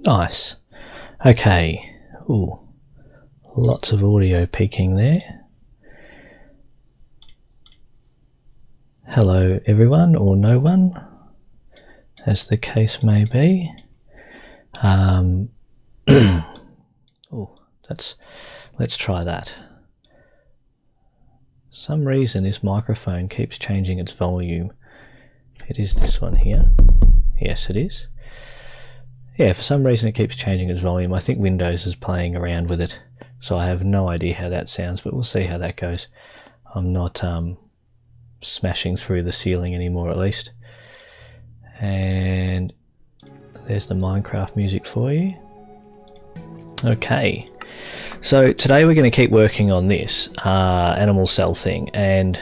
Nice. Okay. Ooh, lots of audio peaking there. Hello everyone, or no one, as the case may be. Oh, let's try that. For some reason this microphone keeps changing its volume. It is this one here. Yes, it is. Yeah, for some reason it keeps changing its volume. I think Windows is playing around with it, so I have no idea how that sounds, but we'll see how that goes. I'm not smashing through the ceiling anymore, at least. And there's the Minecraft music for you. Okay, so today we're going to keep working on this animal cell thing, and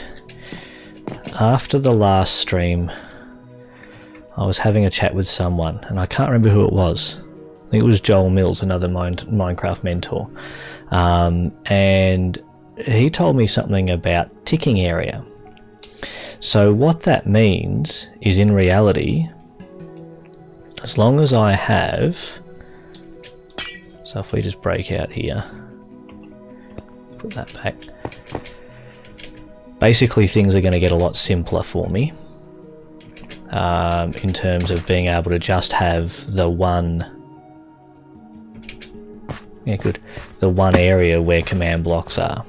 after the last stream I was having a chat with someone, and I can't remember who it was. I think it was Joel Mills, another Minecraft mentor, and he told me something about ticking area. So what that means is, in reality, as long as I have, so if we just break out here, put that back, basically things are going to get a lot simpler for me in terms of being able to just have the one, the one area where command blocks are.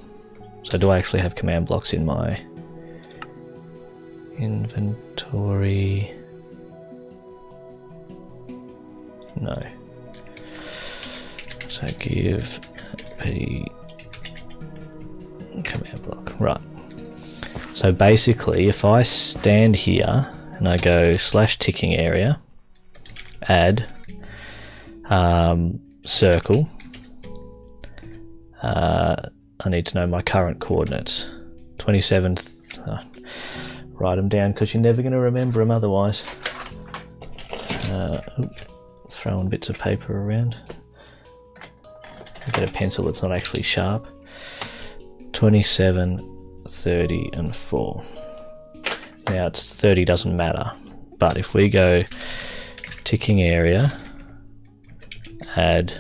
So do I actually have command blocks in my inventory? No. So give p command block. Right. So basically, if I stand here and I go /ticking area, add circle, I need to know my current coordinates. 27th. Write them down because you're never going to remember them otherwise. Throwing bits of paper around. Get a pencil that's not actually sharp. 27, 30 and 4. Now it's 30 doesn't matter, but if we go ticking area, add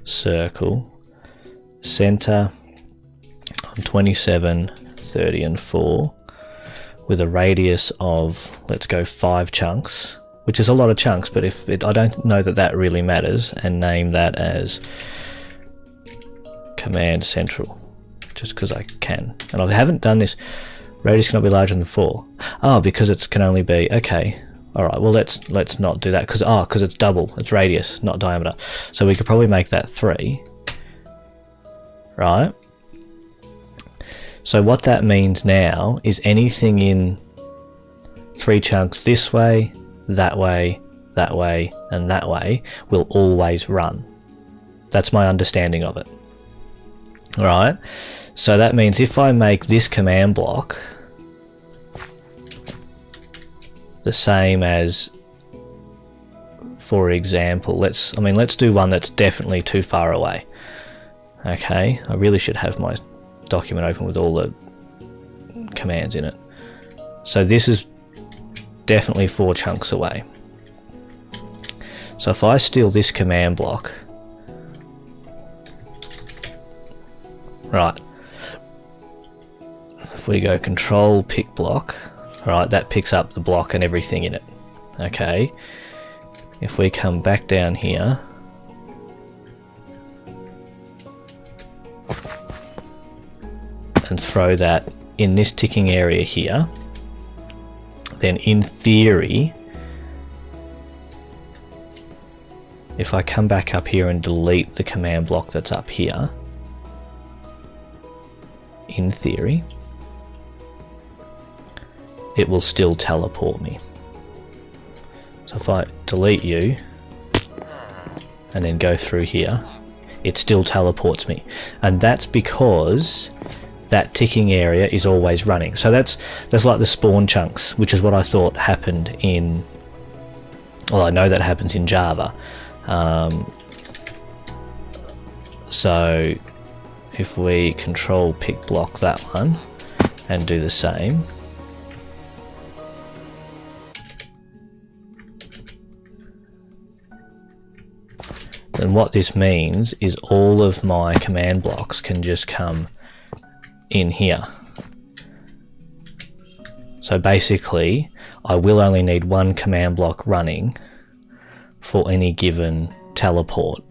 circle, center on 27, 30 and 4 with a radius of, let's go 5 chunks, which is a lot of chunks, but if it, I don't know that that really matters, and name that as command central, just because I can. And I haven't done this. Radius cannot be larger than 4. Oh, because it can only be, okay. Alright, well let's not do that, because it's double, it's radius, not diameter. So we could probably make that 3. Right? So what that means now is anything in 3 chunks this way, that way, that way, and that way will always run. That's my understanding of it. Alright? So that means if I make this command block the same as, for example, let's do one that's definitely too far away. Okay, I really should have my document open with all the commands in it. So this is definitely 4 chunks away. So if I steal this command block, right, if we go control pick block, right, that picks up the block and everything in it. Okay, if we come back down here, and throw that in this ticking area here, then in theory, if I come back up here and delete the command block that's up here, in theory, it will still teleport me. So if I delete you and then go through here, it still teleports me. And that's because that ticking area is always running. So that's like the spawn chunks, which is what I thought happened in, well, I know that happens in Java. So if we control pick block that one and do the same, And what this means is all of my command blocks can just come in here. So basically, I will only need one command block running for any given teleport,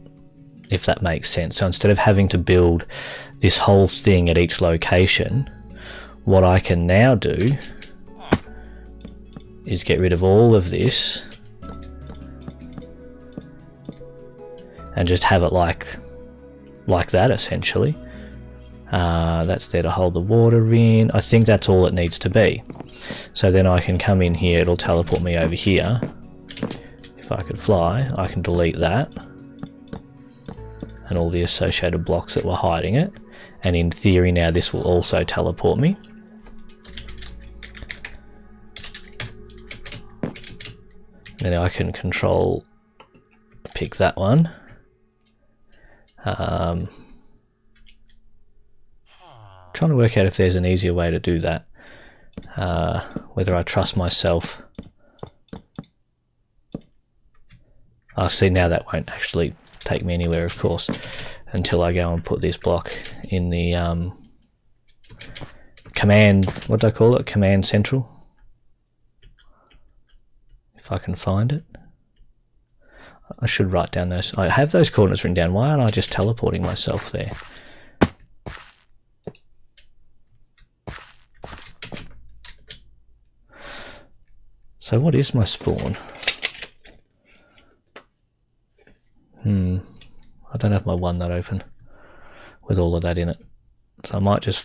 if that makes sense. So instead of having to build this whole thing at each location, what I can now do is get rid of all of this and just have it like that, essentially. That's there to hold the water in. I think that's all it needs to be. So then I can come in here, it'll teleport me over here. If I could fly, I can delete that and all the associated blocks that were hiding it. And in theory now this will also teleport me. Then I can pick that one. Trying to work out if there's an easier way to do that. Whether I trust myself. I'll see now that won't actually take me anywhere, of course, until I go and put this block in the command, what do I call it? Command central. If I can find it. I should write down those. I have those coordinates written down. Why aren't I just teleporting myself there? So what is my spawn? I don't have my OneNote open with all of that in it. So I might just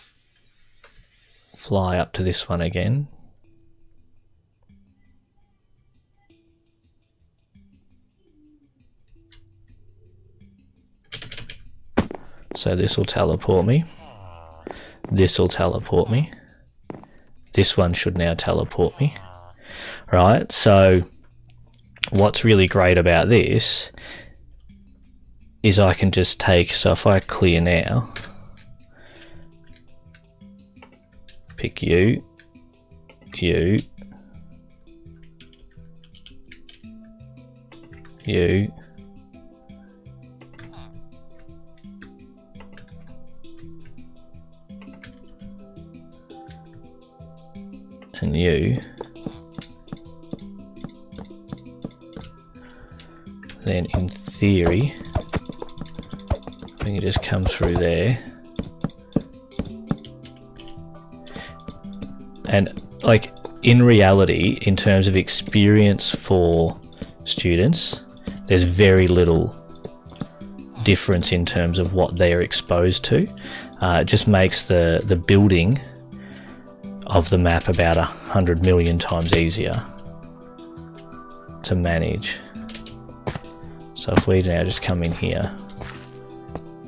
fly up to this one again. So this will teleport me. This will teleport me. This one should now teleport me. Right, so what's really great about this is I can just take, so if I clear now, pick you, you, you, and you, then in theory I can just come through there, and like in reality, in terms of experience for students, there's very little difference in terms of what they are exposed to. It just makes the building of the map about 100 million times easier to manage. So if we now just come in here,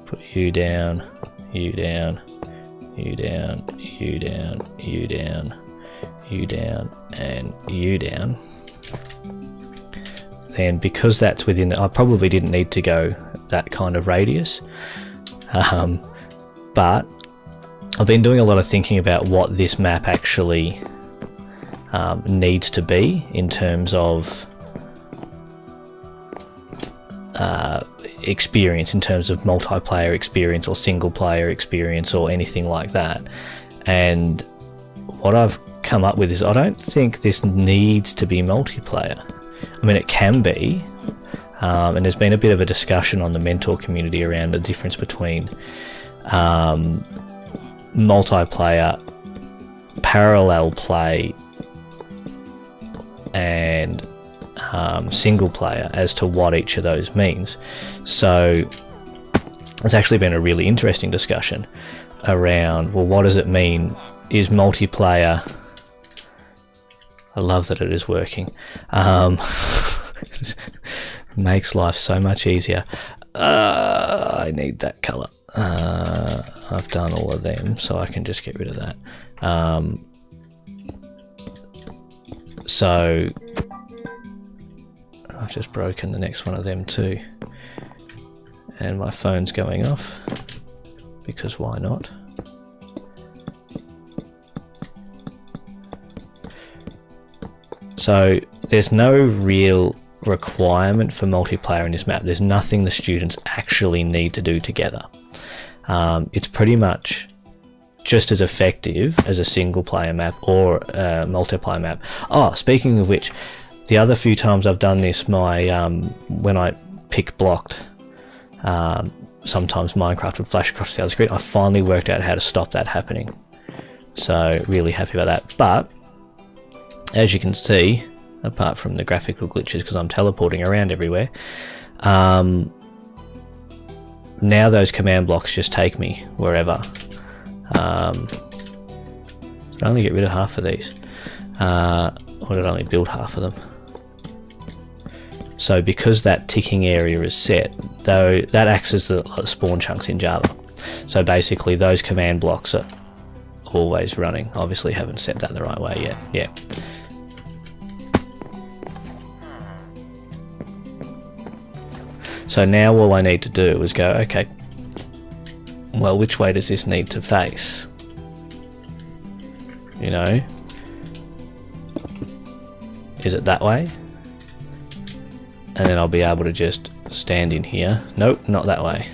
put you down, you down, you down, you down, you down, you down, and you down, then because that's within, I probably didn't need to go that kind of radius, but I've been doing a lot of thinking about what this map actually needs to be in terms of experience, in terms of multiplayer experience or single player experience or anything like that. And what I've come up with is I don't think this needs to be multiplayer. I mean, it can be, and there's been a bit of a discussion on the mentor community around the difference between multiplayer, parallel play, and single player as to what each of those means. So it's actually been a really interesting discussion around, well, what does it mean? Is multiplayer, I love that it is working, makes life so much easier. I need that colour. I've done all of them, so I can just get rid of that. So I've just broken the next one of them too, and my phone's going off because why not? So there's no real requirement for multiplayer in this map. There's nothing the students actually need to do together. It's pretty much just as effective as a single player map or a multiplayer map. Oh, speaking of which, the other few times I've done this, my when I pick blocked, sometimes Minecraft would flash across the other screen. I finally worked out how to stop that happening. So really happy about that. But as you can see, apart from the graphical glitches because I'm teleporting around everywhere, now those command blocks just take me wherever. I only get rid of half of these, or did I only build half of them? So because that ticking area is set, though, that acts as the spawn chunks in Java. So basically those command blocks are always running. Obviously haven't set that the right way yet. Yeah. So now all I need to do is go, okay, well, which way does this need to face? You know? Is it that way? And then I'll be able to just stand in here. Nope, not that way.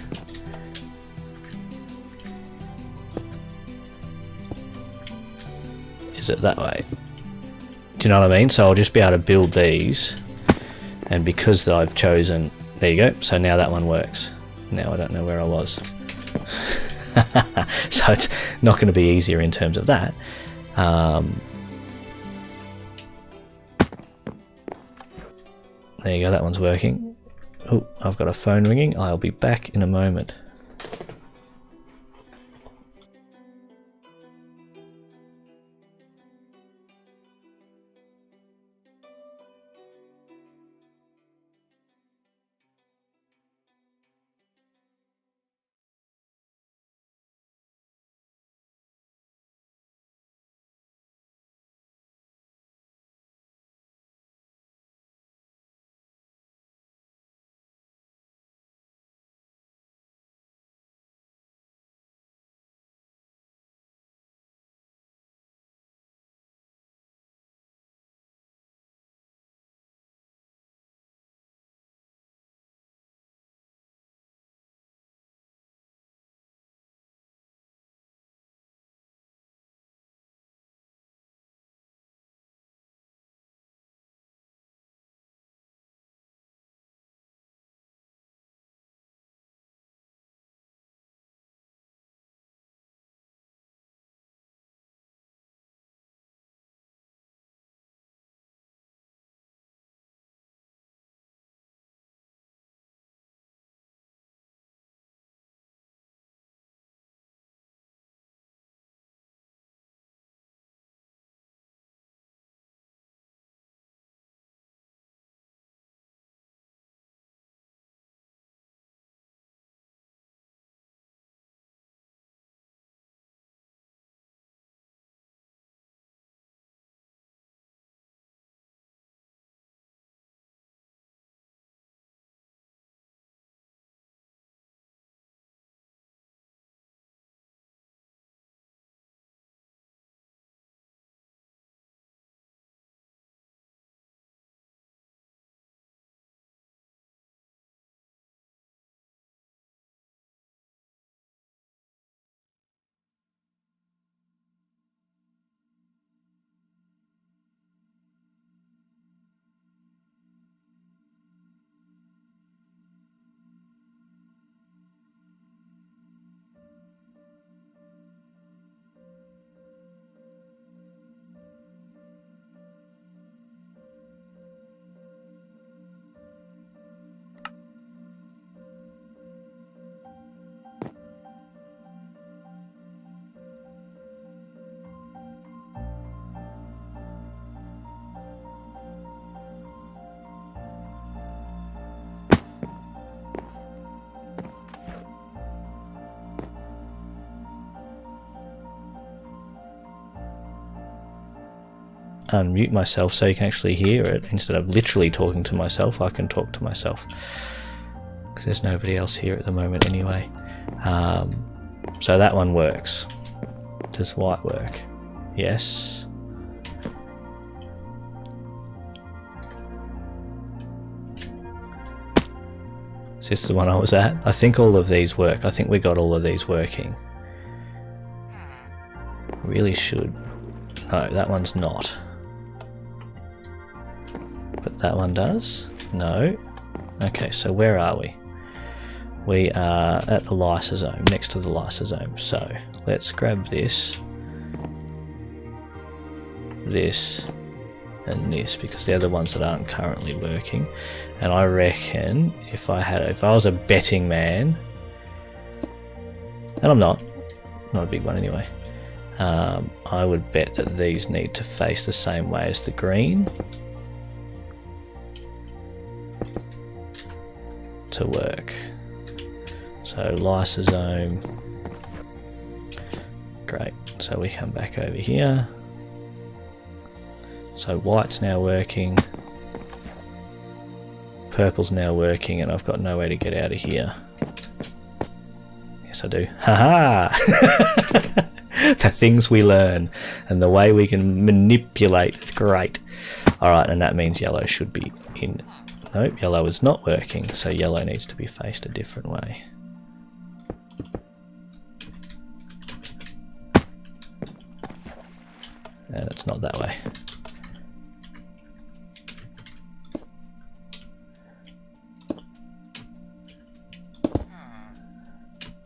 Is it that way? Do you know what I mean? So I'll just be able to build these, and because I've chosen, there you go, so now that one works. Now I don't know where I was. So it's not going to be easier in terms of that. There you go, that one's working. Oh, I've got a phone ringing. I'll be back in a moment. Unmute myself so you can actually hear it. Instead of literally talking to myself, I can talk to myself because there's nobody else here at the moment anyway. So that one works. Does white work? Yes. this the one I was at? I think all of these work. I think we got all of these working. Really should. No, that one's not. But that one does? No. Okay, so where are we? We are at the lysosome, next to the lysosome. So let's grab this, this, and this, because they're the ones that aren't currently working. And I reckon if I was a betting man, and I'm not a big one anyway, I would bet that these need to face the same way as the green to work. So lysosome, great. So we come back over here. So white's now working, purple's now working, and I've got no way to get out of here. Yes, I do. Haha! The things we learn and the way we can manipulate, it's great. Alright, and that means yellow should be in. Nope, yellow is not working, so yellow needs to be faced a different way. And it's not that way.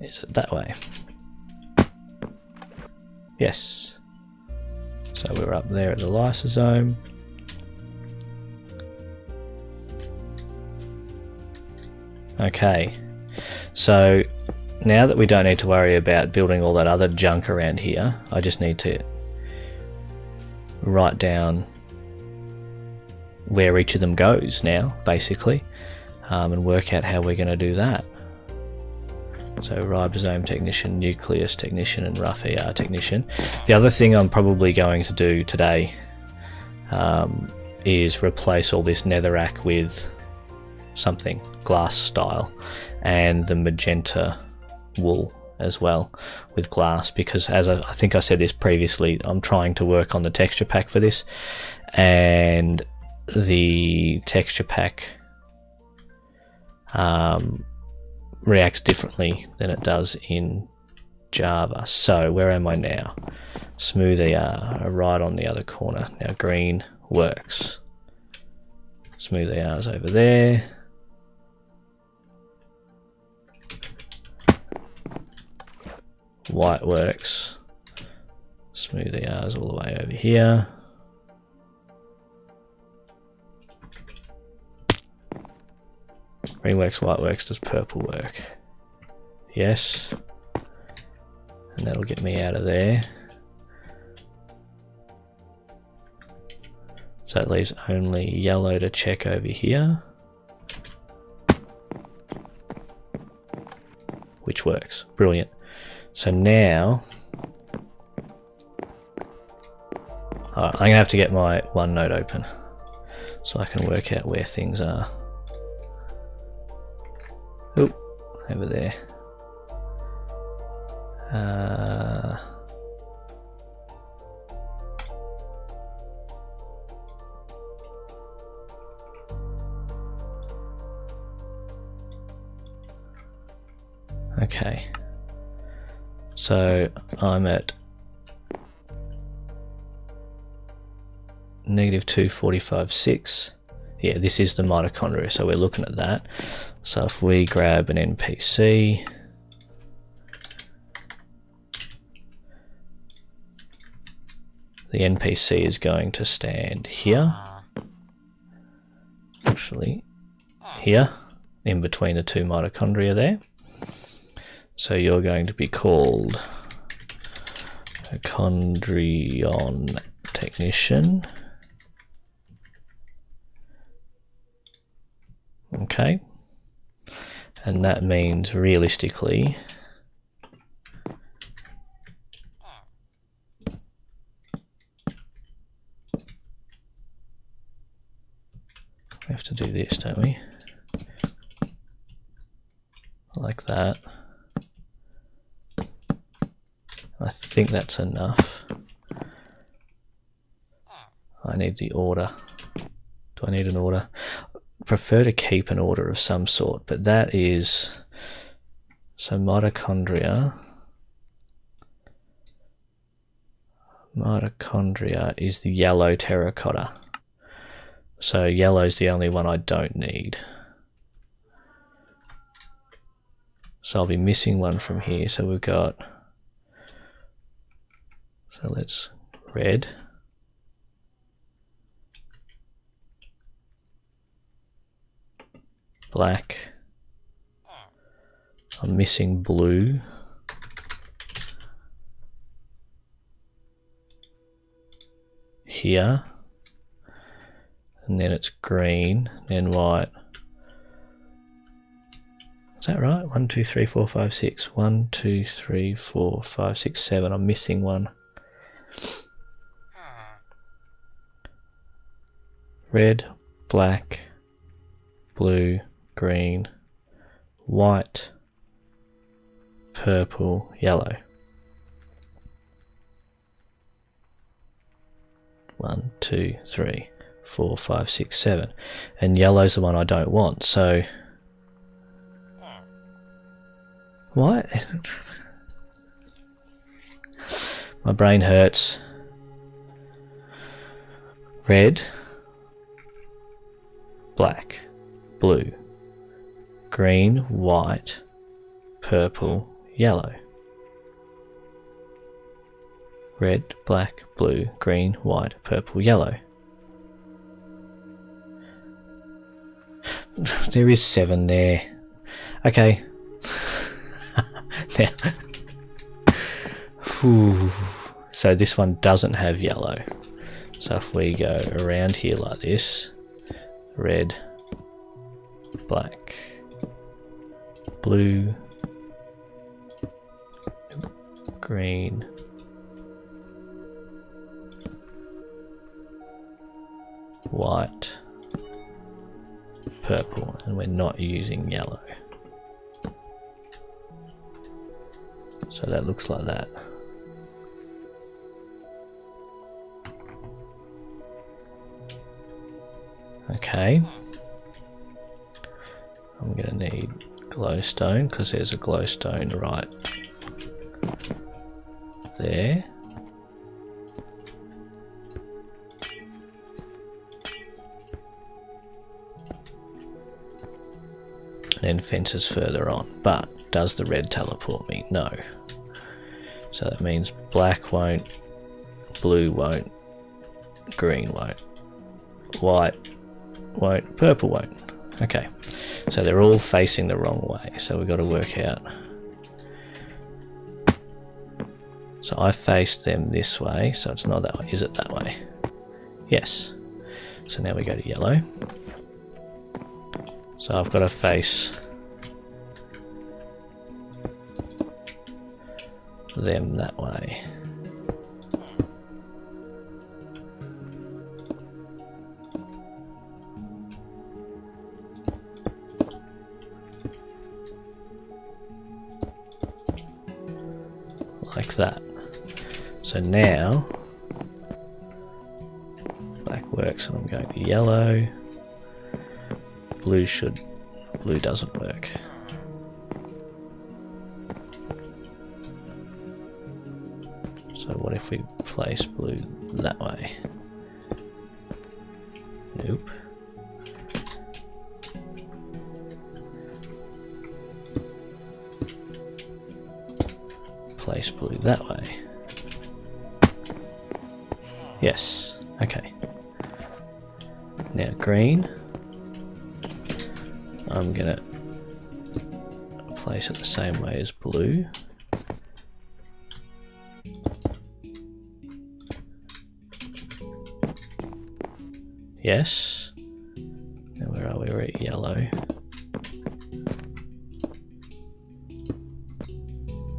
Is it that way? Yes. So we're up there at the lysosome. Okay. So now that we don't need to worry about building all that other junk around here, I just need to write down where each of them goes now, basically, and work out how we're going to do that. So ribosome technician, nucleus technician, and rough ER technician. The other thing I'm probably going to do today is replace all this netherrack with something glass style, and the magenta wool as well with glass, because as I think I said this previously, I'm trying to work on the texture pack for this, and the texture pack reacts differently than it does in Java. So where am I now? Smooth ER, right on the other corner. Now green works. Smooth ER is over there. White works. Smooth ER is all the way over here. Green works, white works, does purple work? Yes. And that'll get me out of there. So it leaves only yellow to check over here. Which works. Brilliant. So now, I'm going to have to get my OneNote open so I can work out where things are. Oh, over there. Okay. So I'm at -245.6. Yeah, this is the mitochondria, so we're looking at that. So if we grab an NPC, the NPC is going to stand here, actually here, in between the two mitochondria there. So you're going to be called a chondrion technician. Okay. And that means realistically we have to do this, don't we? Like that. I think that's enough. I need the order. Do I need an order? prefer to keep an order of some sort, but that is, so mitochondria is the yellow terracotta. So yellow is the only one I don't need. So I'll be missing one from here. So we've got, so let's red, black, I'm missing blue, here, and then it's green, then white. Is that right? 1, 2, 3, 4, 5, 6. 1, 2, 3, 4, 5, 6, 7. I'm missing one. Red, black, blue, green, white, purple, yellow. 1, 2, 3, 4, 5, 6, 7. And yellow's the one I don't want, so what? My brain hurts. Red, black, blue, green, white, purple, yellow. Red, black, blue, green, white, purple, yellow. There is 7 there. Okay. Now, so this one doesn't have yellow. So if we go around here like this, red, black, blue, green, white, purple, and we're not using yellow. So that looks like that. Okay. I'm going to need glowstone because there's a glowstone right there. And then fences further on. But does the red teleport me? No. So that means black won't, blue won't, green won't, white won't, purple won't. Okay, so they're all facing the wrong way, so we've got to work out. So I faced them this way, so it's not that way. Is it that way? Yes. So now we go to yellow. So I've got to face them that way. Like that. So now black works and I'm going to yellow. Blue doesn't work. So what if we place blue that way? Nope. Place blue that way. Yes. Okay. Now green. I'm gonna place it the same way as blue. Yes. Now where are we? We're at yellow.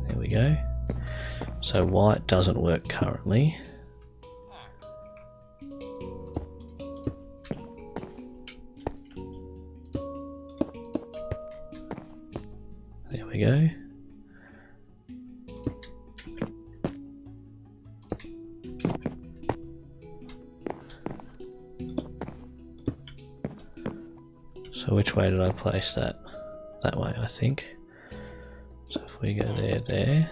There we go. So white doesn't work currently. There we go. So which way did I place that? That way, I think. So if we go there, there.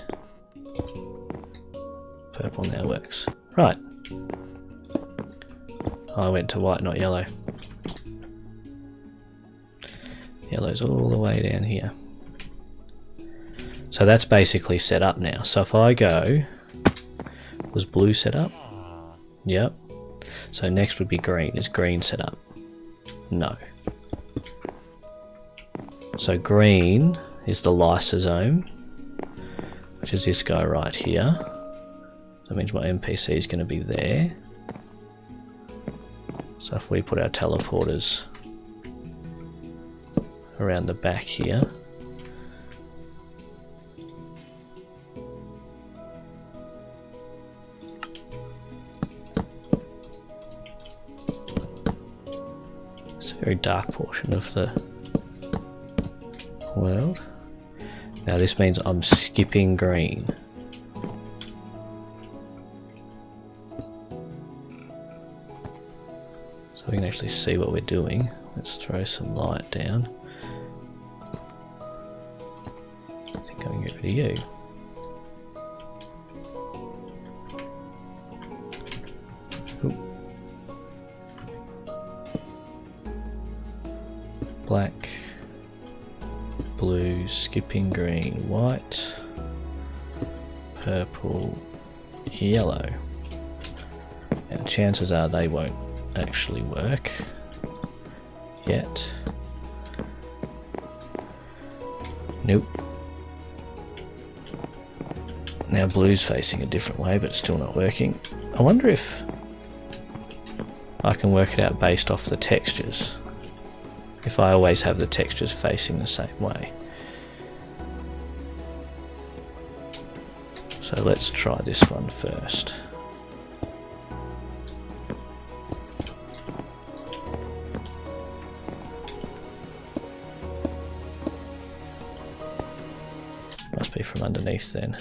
Purple now works. Right. I went to white, not yellow. Yellow's all the way down here. So that's basically set up now. So if I go, was blue set up? Yep. So next would be green. Is green set up? No. So green is the lysosome, which is this guy right here. That means my NPC is going to be there. So if we put our teleporters around the back here, it's a very dark portion of the world. Now this means I'm skipping green. So we can actually see what we're doing. Let's throw some light down. I think I can get rid of you. Oop. Black, blue, skipping green, white, purple, yellow. And chances are they won't actually work yet. Nope. Now blue's facing a different way, but it's still not working. I wonder if I can work it out based off the textures. If I always have the textures facing the same way. So let's try this one first. Must be from underneath then.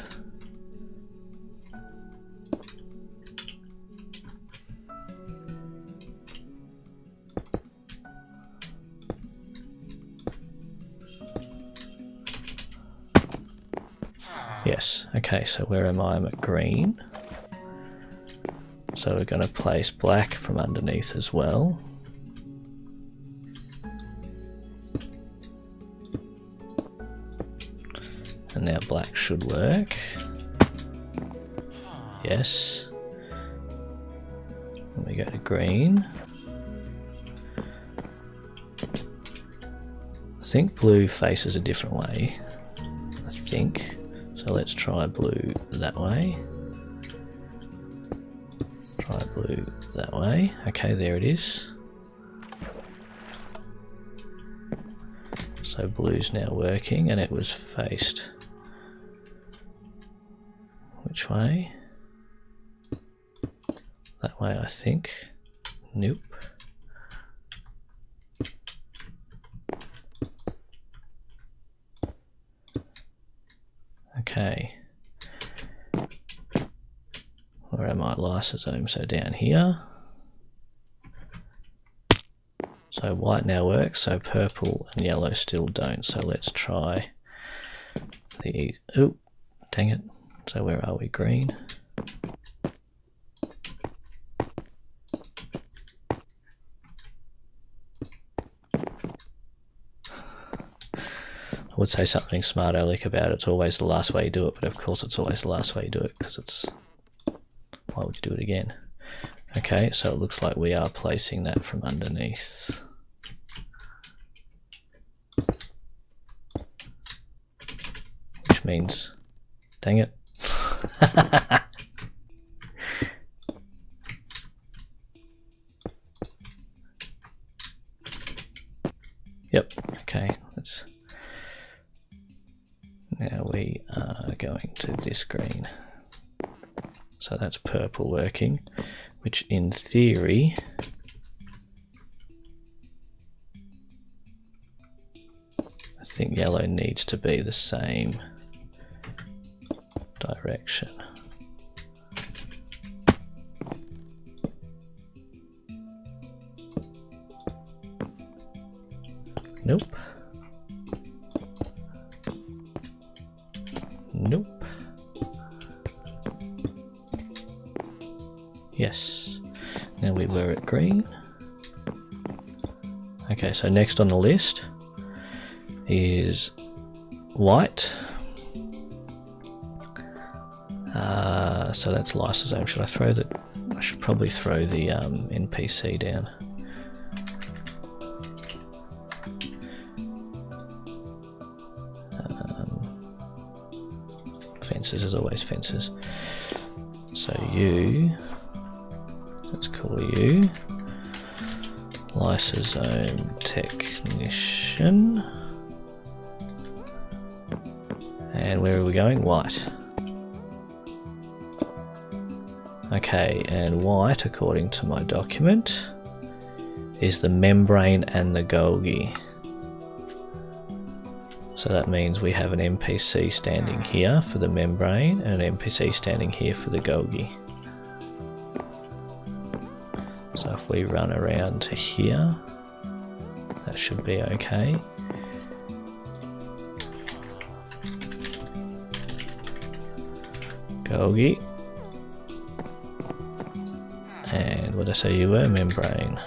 Yes, okay, so where am I? I'm at green. So we're going to place black from underneath as well. And now black should work. Yes. And we go to green. I think blue faces a different way. I think. So let's try blue that way. Try blue that way. Okay, there it is. So blue's now working and it was faced. Which way? That way, I think. Nope. Okay. Where am I? Lysosome, so down here. So white now works, so purple and yellow still don't. So let's try the... Oh, dang it. So where are we? Green. I would say something smart aleck about it. It's always the last way you do it, but of course it's always the last way you do it because it's... Why would you do it again? Okay, so it looks like we are placing that from underneath. Which means... Dang it. Yep, okay, let's... Now we are going to this green. So that's purple working, which in theory I think yellow needs to be the same direction. Nope. Nope. Yes. Now we were at green. Okay, so next on the list is white. So that's lysosome. Should I throw the... I should probably throw the NPC down. Fences, as always, fences. So you... let's call you lysosome technician. And where are we going? White. Okay, and white, according to my document, is the membrane and the Golgi. So that means we have an NPC standing here for the membrane and an NPC standing here for the Golgi. So if we run around to here, that should be okay. Golgi. And what did I say you were? Membrane.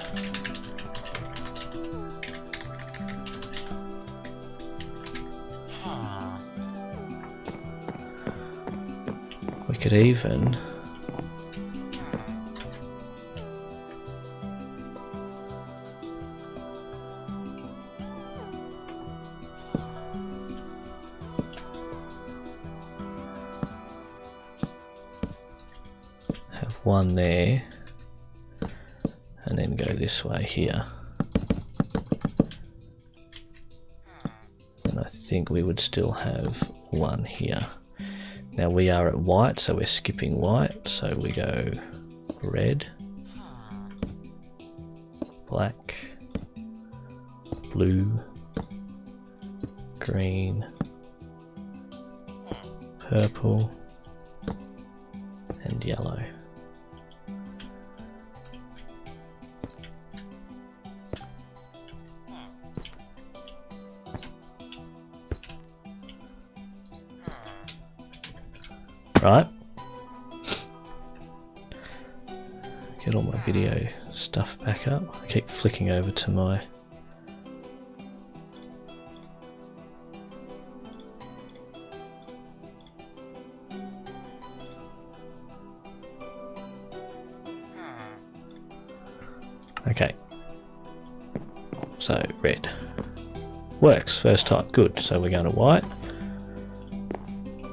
We could even have one there and then go this way here. And I think we would still have one here. Now we are at white, so we're skipping white, so we go red, black, blue, green, purple, and yellow. Right. Get all my video stuff back up. I keep flicking over to my okay. So red works first time. Good. So we're going to white.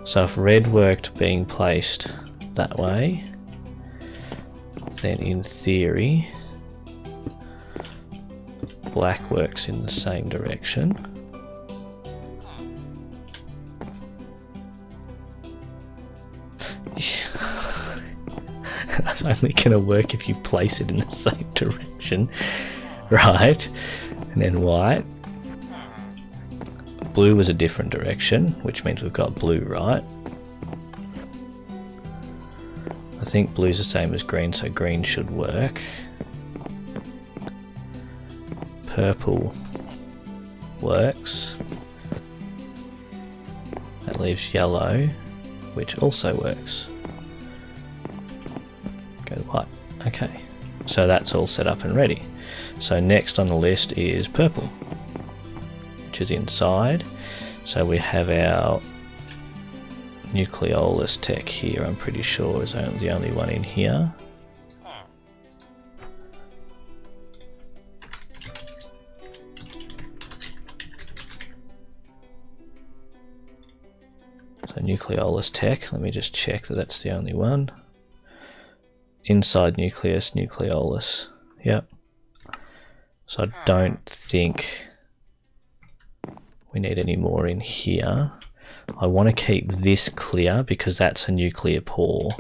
So if red worked being placed that way, then in theory black works in the same direction. It's only going to work if you place it in the same direction, right? And then white. Blue was a different direction, which means we've got blue right. I think blue's the same as green, so green should work. Purple works. That leaves yellow, which also works. Go to white. Okay, so that's all set up and ready. So next on the list is purple, which is inside. So we have our nucleolus tech here, I'm pretty sure is the only one in here. So nucleolus tech, let me just check that that's the only one. Inside nucleus, nucleolus, yep. So I don't think we need any more in here. I want to keep this clear because that's a nuclear pore,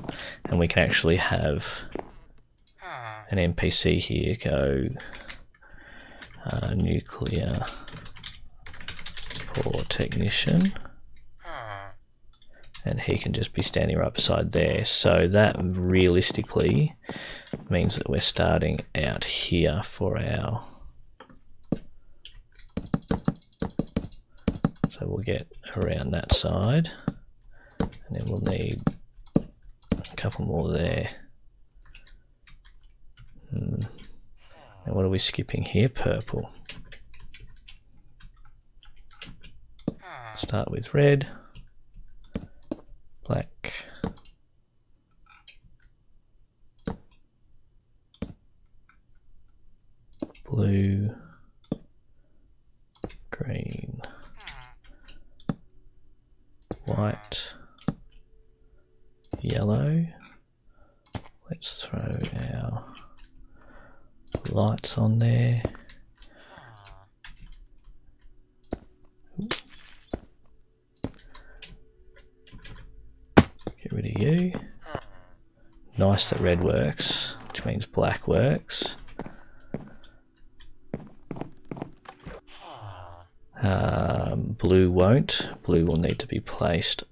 and we can actually have an NPC here go nuclear pore technician, and he can just be standing right beside there. So that realistically means that we're starting out here for our So we'll get around that side, and then we'll need a couple more there. And what are we skipping here? Purple. Start with red, black, blue, green, white, yellow. Let's throw our lights on there. Get rid of you. Nice that red works, which means black works. Blue won't. Blue will need to be placed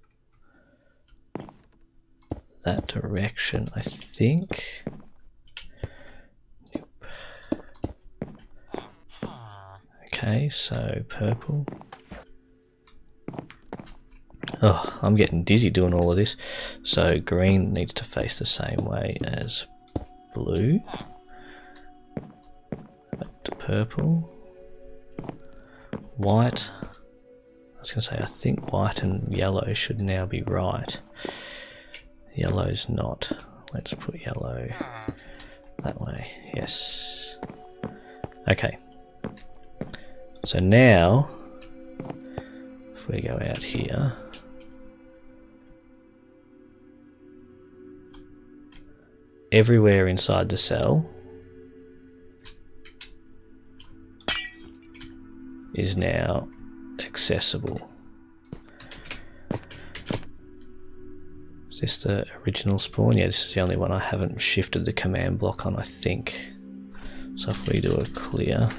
that direction, I think. Okay, so purple. Oh, I'm getting dizzy doing all of this. So green needs to face the same way as blue. Back to purple. White. I was going to say, I think white and yellow should now be right. Yellow's not. Let's put yellow that way. Yes. Okay. So now, if we go out here, everywhere inside the cell is now accessible. Is this the original spawn? Yeah, this is the only one I haven't shifted the command block on, I think. So if we do a clear,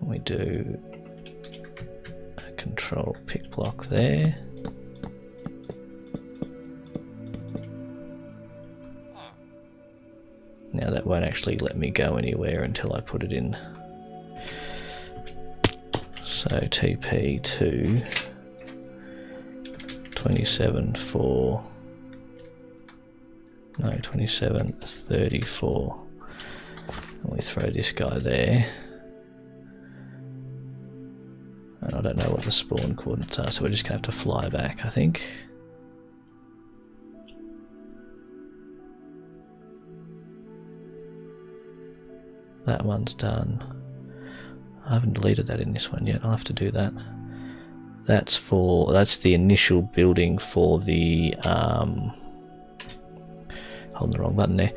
we do a control pick block there. Now that won't actually let me go anywhere until I put it in. So TP to 27.4, no 27.34, and we throw this guy there. And I don't know what the spawn coordinates are, so we're just going to have to fly back, I think. That one's done. I haven't deleted that in this one yet. I'll have to do that. That's the initial building for the holding the wrong button there.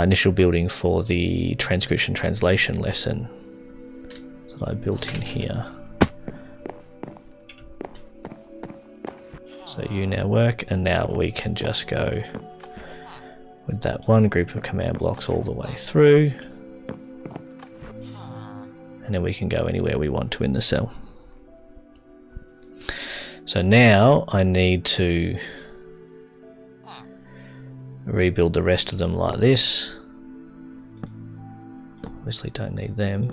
Initial building for the transcription translation lesson that I built in here. So you now work, and now we can just go with that one group of command blocks all the way through. And then we can go anywhere we want to in the cell. So now I need to rebuild the rest of them like this. Obviously don't need them.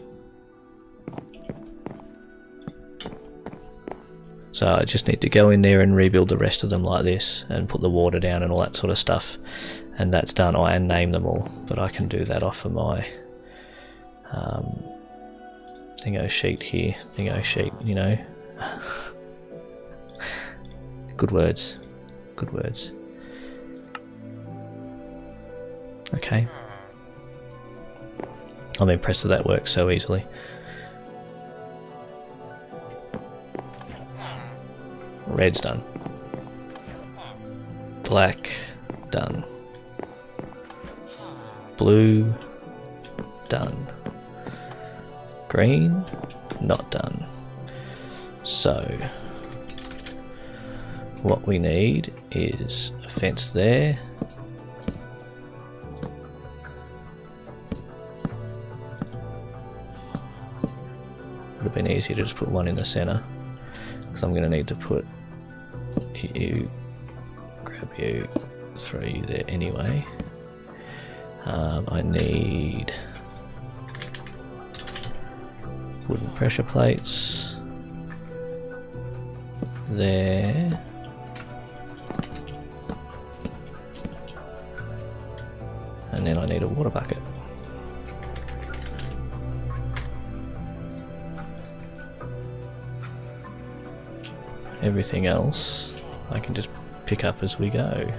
So I just need to go in there and rebuild the rest of them like this and put the water down and all that sort of stuff. And that's done. Oh, and name them all, but I can do that off of my thingo sheet here. Thingo sheet, you know. Good words. Good words. Okay. I'm impressed that that works so easily. Red's done. Black, done. Blue, done. Green, not done. So, what we need is a fence there. Would have been easier to just put one in the center, because I'm going to need to put you, grab you, throw you there anyway. I need wooden pressure plates. There. And then I need a water bucket. Everything else I can just pick up as we go.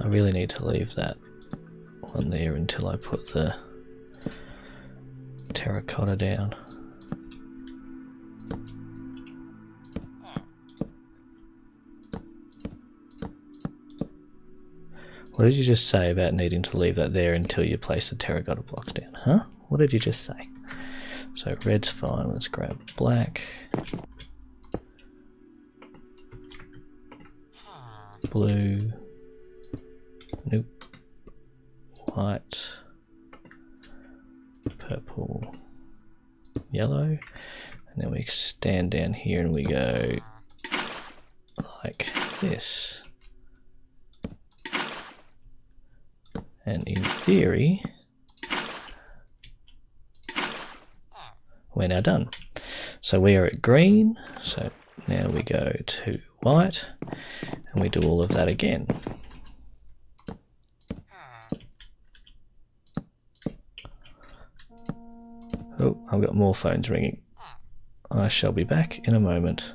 I really need to leave that one there until I put the terracotta down. What did you just say about needing to leave that there until you place the terracotta blocks down? Huh? What did you just say? So red's fine, let's grab black. Blue. Nope. White. Purple. Yellow. And then we stand down here and we go like this. And in theory, we're now done. So we are at green, so now we go to white, and we do all of that again. Oh, I've got more phones ringing. I shall be back in a moment.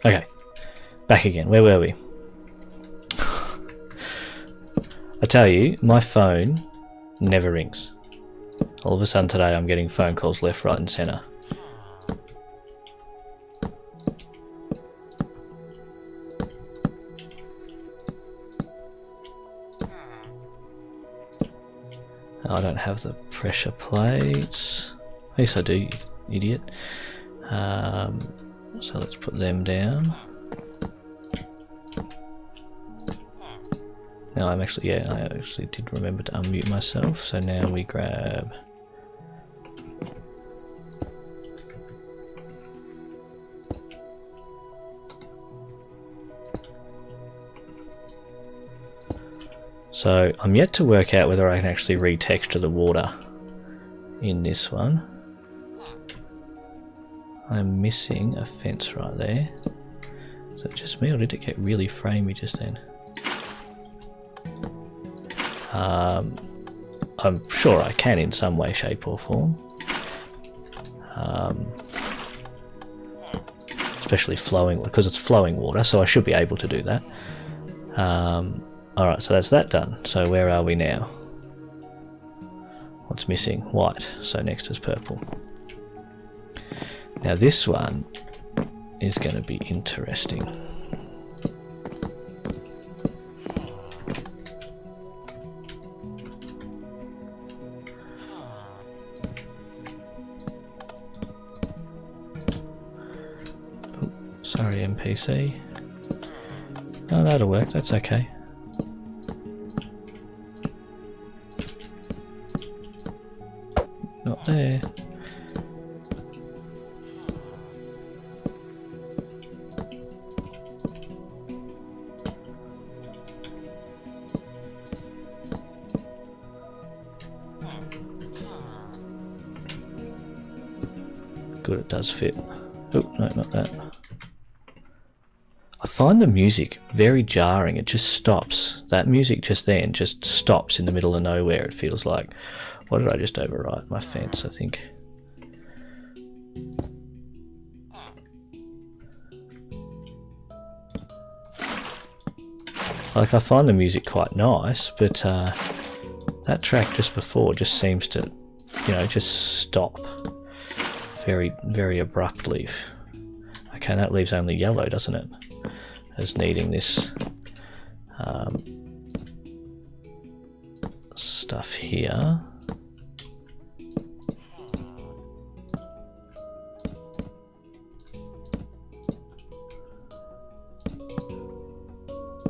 Okay, back again. Where were we? I tell you, my phone never rings. All of a sudden today I'm getting phone calls left, right and centre. I don't have the pressure plates. Yes I do, you idiot. So let's put them down. Now I actually did remember to unmute myself. So now we grab So I'm yet to work out whether I can actually retexture the water in this one. I'm missing a fence right there. Is it just me or did it get really framey just then? I'm sure I can in some way, shape or form. Especially flowing, because it's flowing water, so I should be able to do that. Alright, so that's that done. So where are we now? What's missing? White, so next is purple. Now this one is going to be interesting. Sorry, NPC. Oh, that'll work, that's okay. Not there. Good, it does fit. Oh, no, not that. I find the music very jarring. It just stops. That music just then just stops in the middle of nowhere, it feels like. What did I just overwrite? My fence, I think. Like, I find the music quite nice, but that track just before just seems to, you know, just stop very, very abruptly. Okay, that leaves only yellow, doesn't it? As needing this stuff here.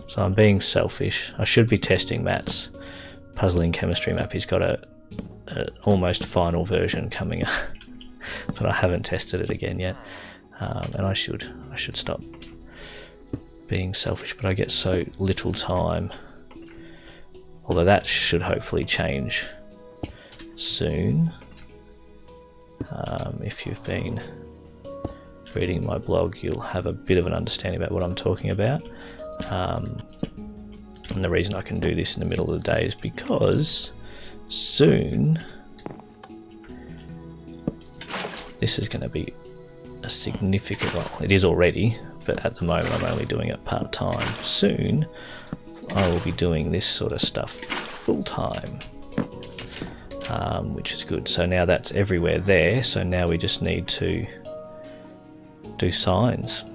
So I'm being selfish. I should be testing Matt's puzzling chemistry map. He's got a almost final version coming up, but I haven't tested it again yet. And I should stop being selfish, but I get so little time. Although that should hopefully change soon. If you've been reading my blog, you'll have a bit of an understanding about what I'm talking about. And the reason I can do this in the middle of the day is because soon this is going to be a significant, well, it is already, but at the moment I'm only doing it part-time. Soon I will be doing this sort of stuff full-time, which is good. So now that's everywhere there, so now we just need to do signs,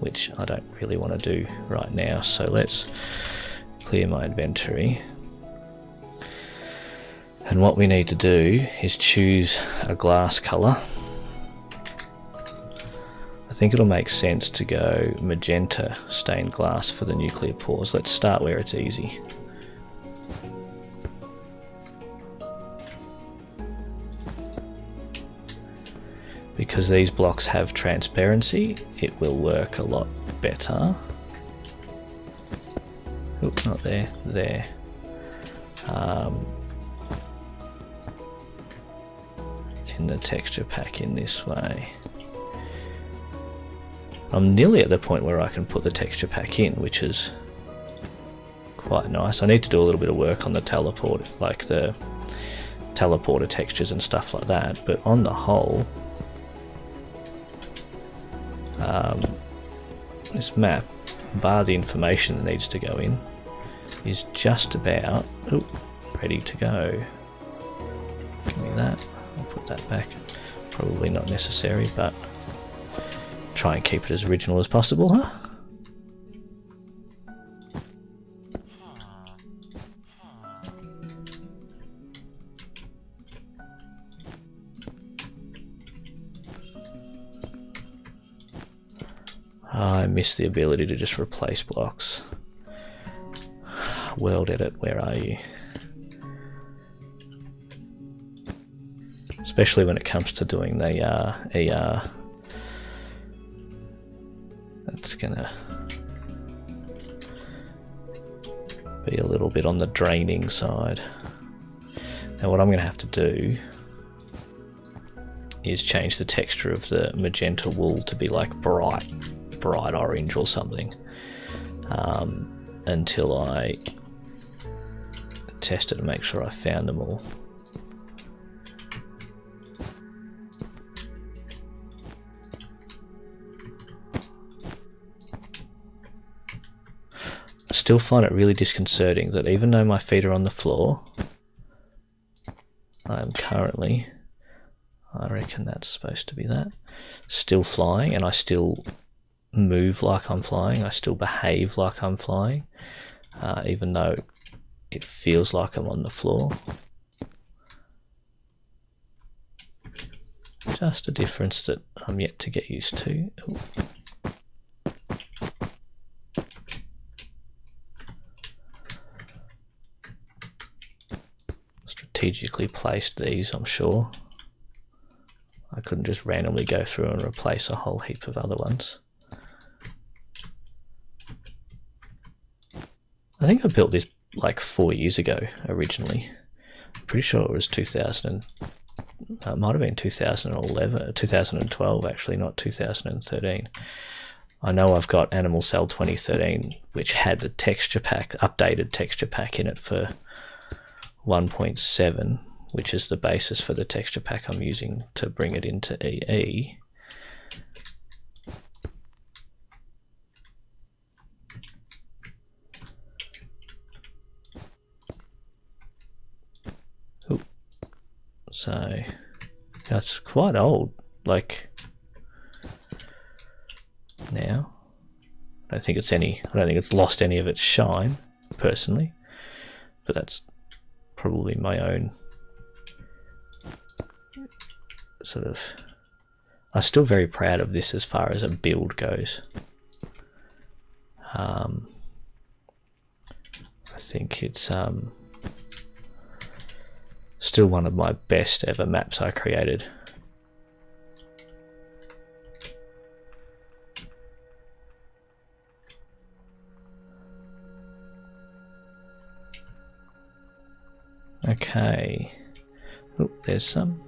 which I don't really want to do right now. So let's clear my inventory. And what we need to do is choose a glass colour. I think it'll make sense to go magenta stained glass for the nuclear pores. Let's start where it's easy. Because these blocks have transparency, it will work a lot better. Oops, not there, there. In the texture pack in this way. I'm nearly at the point where I can put the texture pack in, which is quite nice. I need to do a little bit of work on the teleport, like the teleporter textures and stuff like that, but on the whole, this map, bar the information that needs to go in, is just about ready to go. Give me that. I'll put that back. Probably not necessary, but try and keep it as original as possible, huh? I miss the ability to just replace blocks. World edit, where are you? Especially when it comes to doing the ER. That's gonna be a little bit on the draining side. Now what I'm going to have to do is change the texture of the magenta wool to be like bright orange or something, until I test it and make sure I found them all. I still find it really disconcerting that even though my feet are on the floor, I'm currently, I reckon that's supposed to be that, still flying, and I still move like I'm flying, I still behave like I'm flying, even though it feels like I'm on the floor. Just a difference that I'm yet to get used to. Ooh. Strategically placed these, I'm sure. I couldn't just randomly go through and replace a whole heap of other ones. I think I built this like 4 years ago originally. I'm pretty sure it was 2000. It might have been 2011, 2012 actually, not 2013. I know I've got Animal Cell 2013, which had the texture pack, updated texture pack in it for 1.7, which is the basis for the texture pack I'm using to bring it into EE. Ooh. So that's quite old, like now. I don't think it's lost any of its shine personally, but that's probably my own sort of. I'm still very proud of this as far as a build goes. I think it's still one of my best ever maps I created. Okay. Oh, there's some.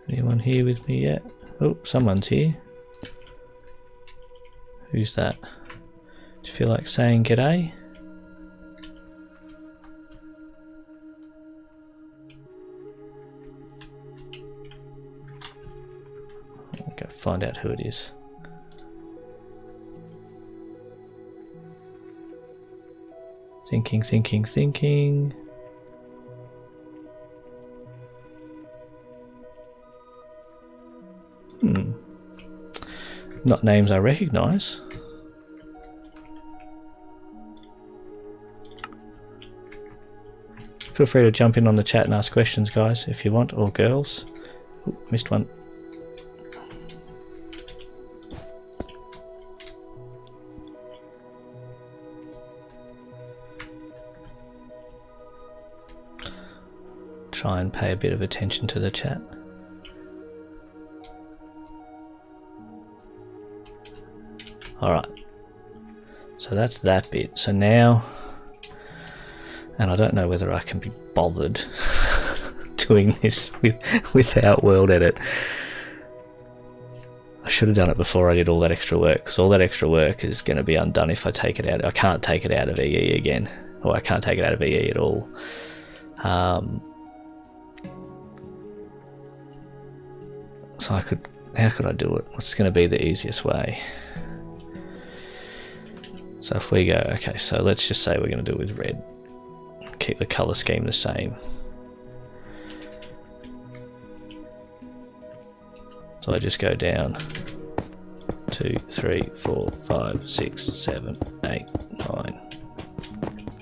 Anyone here with me yet? Oh, someone's here. Who's that? Do you feel like saying g'day? I'll go find out who it is. Thinking. Not names I recognise. Feel free to jump in on the chat and ask questions, guys, if you want, or girls. Ooh, missed one. Try and pay a bit of attention to the chat. Alright, so that's that bit. So now, and I don't know whether I can be bothered doing this without world edit. I should have done it before I did all that extra work, because all that extra work is going to be undone if I take it out. I can't take it out of EE again, or I can't take it out of EE at all. So how could I do it? What's going to be the easiest way? So if we go, okay, so let's just say we're going to do it with red. Keep the color scheme the same. So I just go down 2, 3, 4, 5, 6, 7, 8, 9.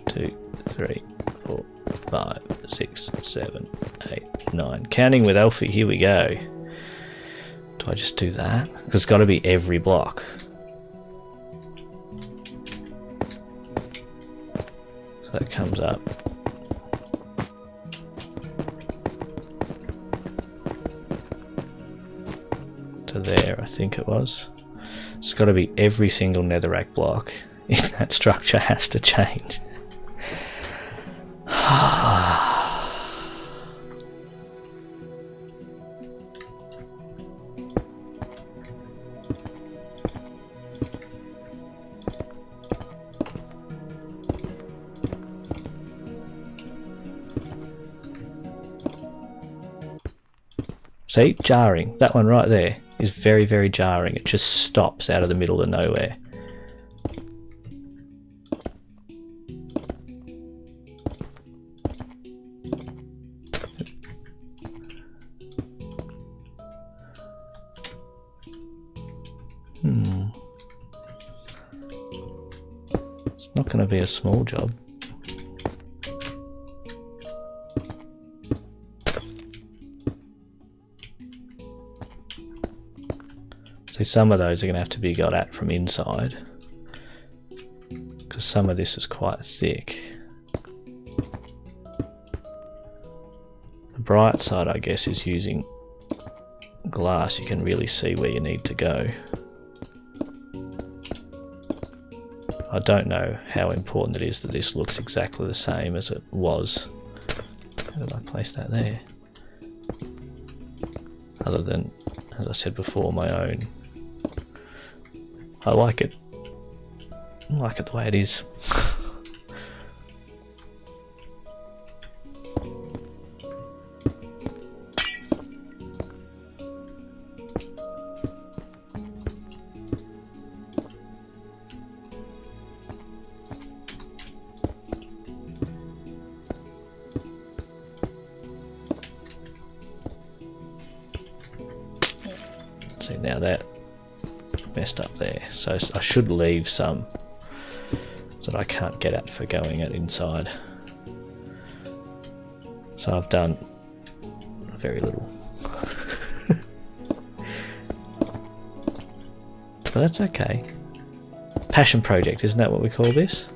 2, 3, 4, 5, 6, 7, 8, 9. Counting with Alfie, here we go. Do I just do that? Because it's got to be every block. So that comes up. to there, I think it was. It's got to be every single netherrack block in that structure has to change. See, jarring. That one right there is very, very jarring. It just stops out of the middle of nowhere. It's not going to be a small job. See, some of those are going to have to be got at from inside, because some of this is quite thick. The bright side, I guess, is using glass. You can really see where you need to go. I don't know how important it is that this looks exactly the same as it was. How did I place that there? Other than, as I said before, my own. I like it. I like it the way it is. See, now that messed up there, so I should leave some that I can't get at for going at inside. So I've done very little. But that's okay. Passion project, isn't that what we call this?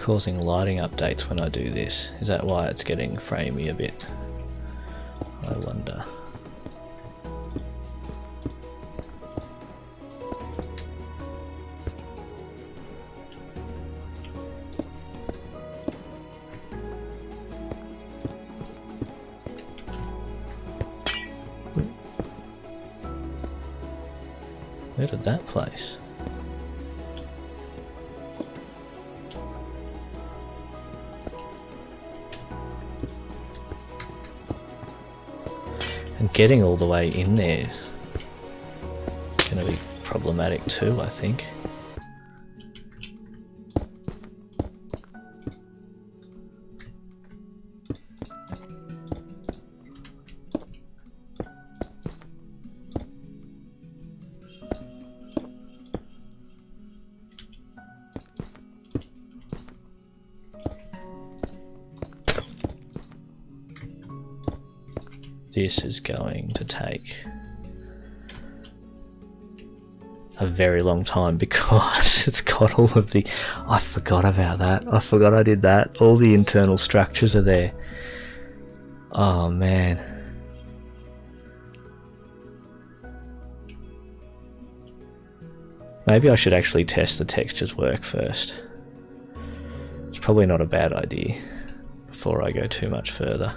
Causing lighting updates when I do this. Is that why it's getting framey a bit? I wonder. Where did that place? And getting all the way in there is going to be problematic too, I think. This is going to take a very long time because it's got all of the... I forgot about that. I forgot I did that. All the internal structures are there. Oh man. Maybe I should actually test the textures work first. It's probably not a bad idea before I go too much further.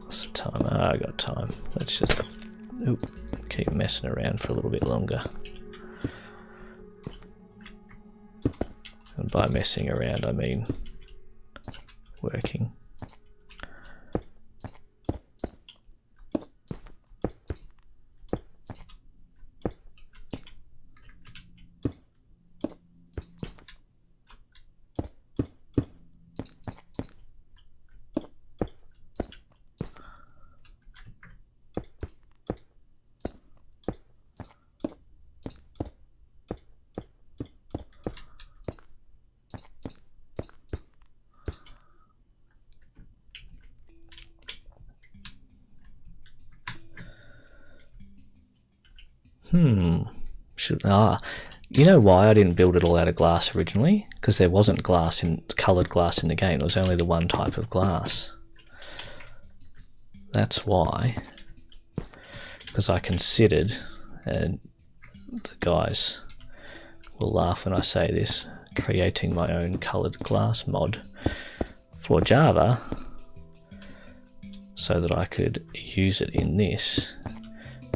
What's the time? I got time. Let's just keep messing around for a little bit longer. And by messing around, I mean working. You know why I didn't build it all out of glass originally? Because there wasn't coloured glass in the game. It was only the one type of glass. That's why. Because I considered, and the guys will laugh when I say this, creating my own coloured glass mod for Java so that I could use it in this.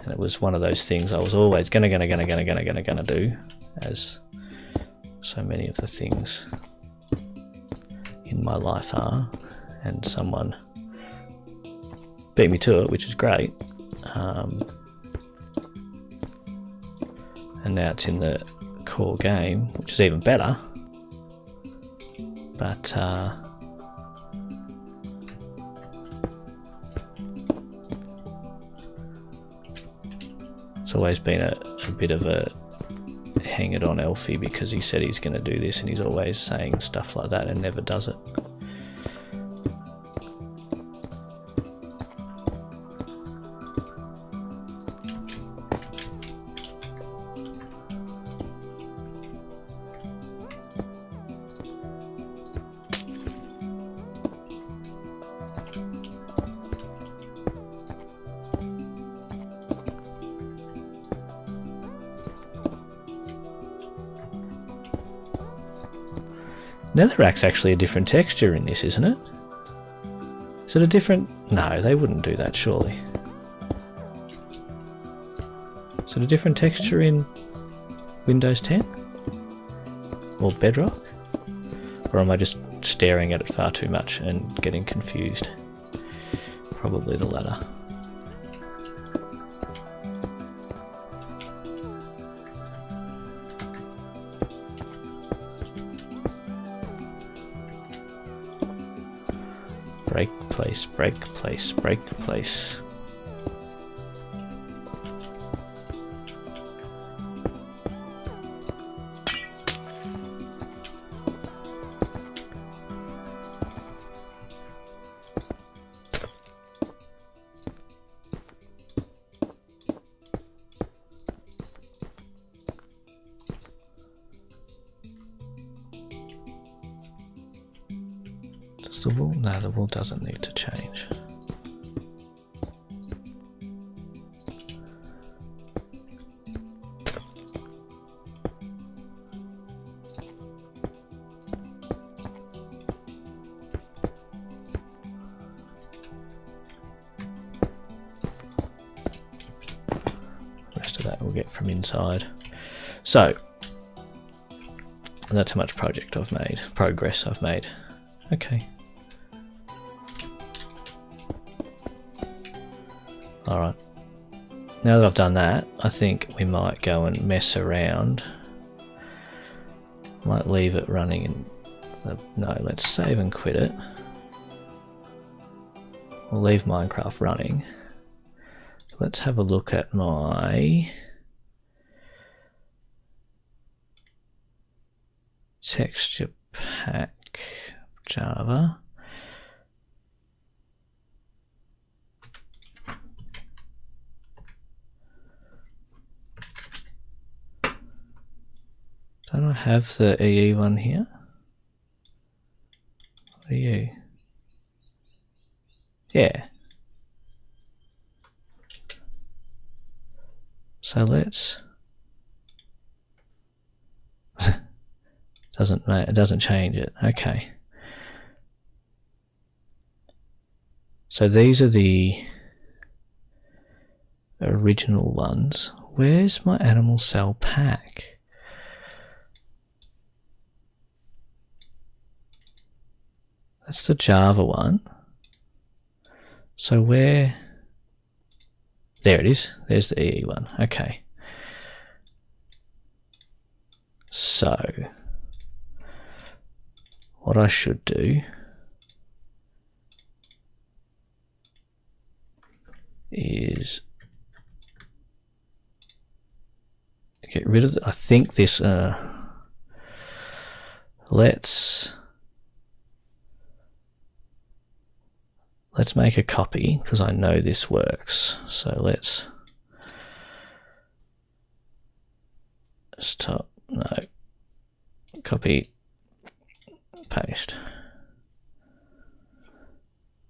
And it was one of those things I was always gonna do, as so many of the things in my life are, and someone beat me to it, which is great. And now it's in the core game, which is even better. But it's always been a bit of a hang it on Elfie, because he said he's going to do this and he's always saying stuff like that and never does it. Netherrack's actually a different texture in this, isn't it? Is it a different... No, they wouldn't do that, surely. Is it a different texture in Windows 10? Or Bedrock? Or am I just staring at it far too much and getting confused? Probably the latter. Break place, break place, break place. The wall? No, the wall doesn't need to change. The rest of that we'll get from inside. So, that's how much progress I've made. Okay. Alright, now that I've done that, I think we might go and mess around. Might leave it running and... No, let's save and quit it. We'll leave Minecraft running. Let's have a look at my... texture pack Java. Don't I have the EE one here? What are you? Yeah. So let's... it doesn't change it. Okay. So these are the original ones. Where's my animal cell pack? That's the Java one. So where... There it is. There's the EE one. Okay. So, what I should do is get rid of I think this... Let's make a copy, because I know this works. So let's Stop. No. Copy. Paste.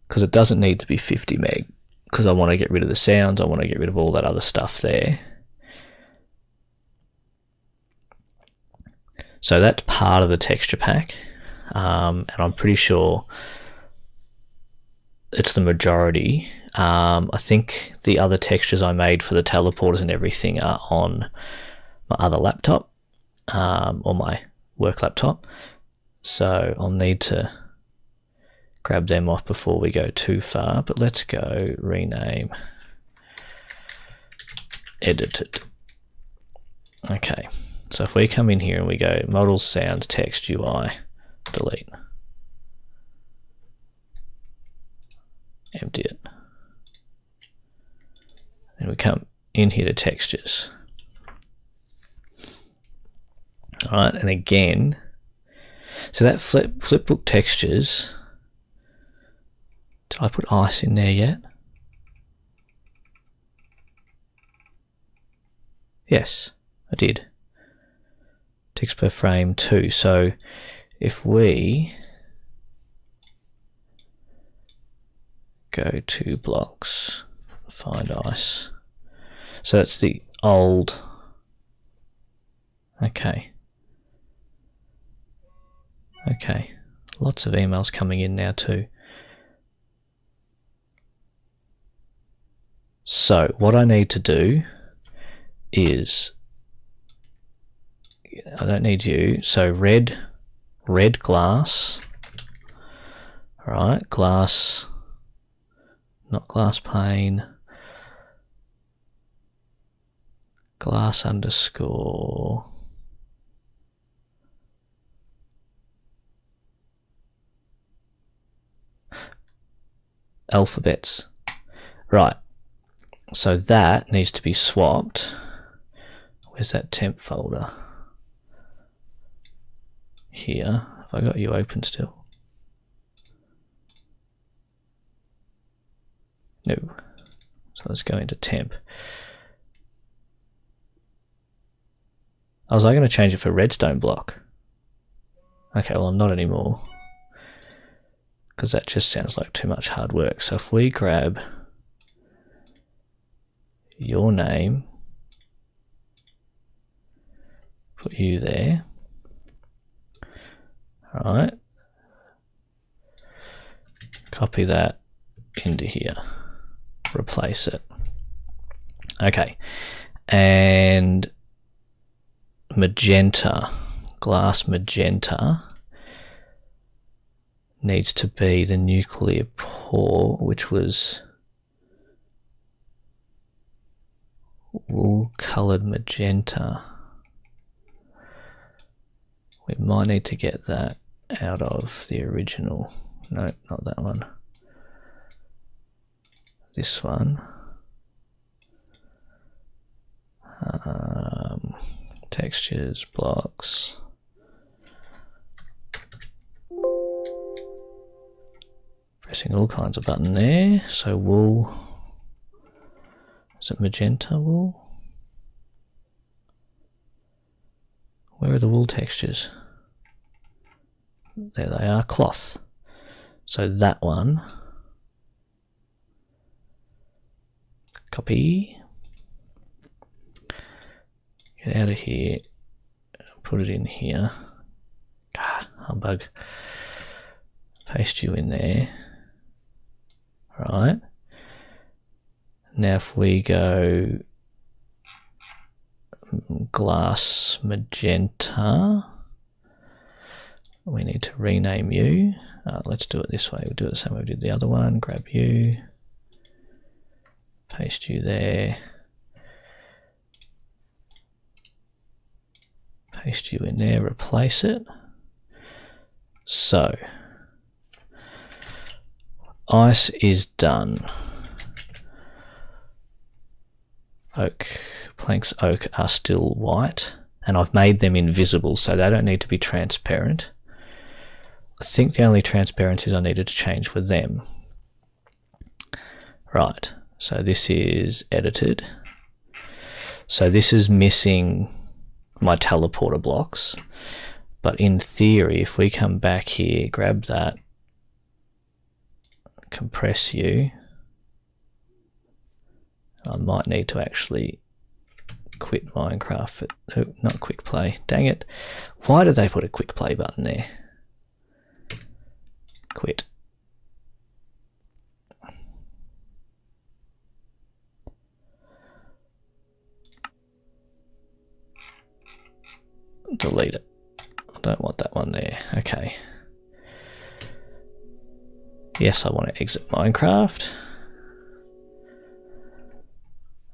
Because it doesn't need to be 50 meg. Because I want to get rid of the sounds. I want to get rid of all that other stuff there. So that's part of the texture pack. And I'm pretty sure it's the majority. I think the other textures I made for the teleporters and everything are on my other laptop, or my work laptop. So I'll need to grab them off before we go too far. But let's go rename, edited. Okay, so if we come in here and we go models, sounds, text, UI, delete. Empty it. And we come in here to textures. Alright, and again, so that flipbook textures, did I put ice in there yet? Yes, I did. Ticks per frame 2. So if we go to blocks, find ice. So that's the old. Okay. Okay. Lots of emails coming in now too. So what I need to do is, I don't need you. So red glass. All right, glass. Not glass pane, glass underscore alphabets. Right, so that needs to be swapped. Where's that temp folder? Here. Have I got you open still? No. So let's go into temp. Was I going to change it for redstone block? Okay, well I'm not anymore. Because that just sounds like too much hard work. So if we grab your name, put you there. Alright. Copy that into here. Replace it. Okay, and magenta, glass magenta needs to be the nuclear pore, which was wool colored magenta. We might need to get that out of the original. No, not that one. This one. Textures, blocks. Pressing all kinds of button there. So wool. Is it magenta wool? Where are the wool textures? There they are, cloth. So that one. Copy. Get out of here. Put it in here. Humbug. Paste you in there. Right. Now if we go glass magenta, we need to rename you. Let's do it this way. We'll do it the same way we did the other one. Grab you. Paste you there. Paste you in there, replace it. So, ice is done. Oak, planks oak are still white, and I've made them invisible, so they don't need to be transparent. I think the only transparencies I needed to change were them. Right. So this is edited. So this is missing my teleporter blocks. But in theory, if we come back here, grab that, compress you, I might need to actually quit Minecraft. Oh, not quick play. Dang it. Why did they put a quick play button there? Quit. Delete it. I don't want that one there. Okay. Yes, I want to exit Minecraft.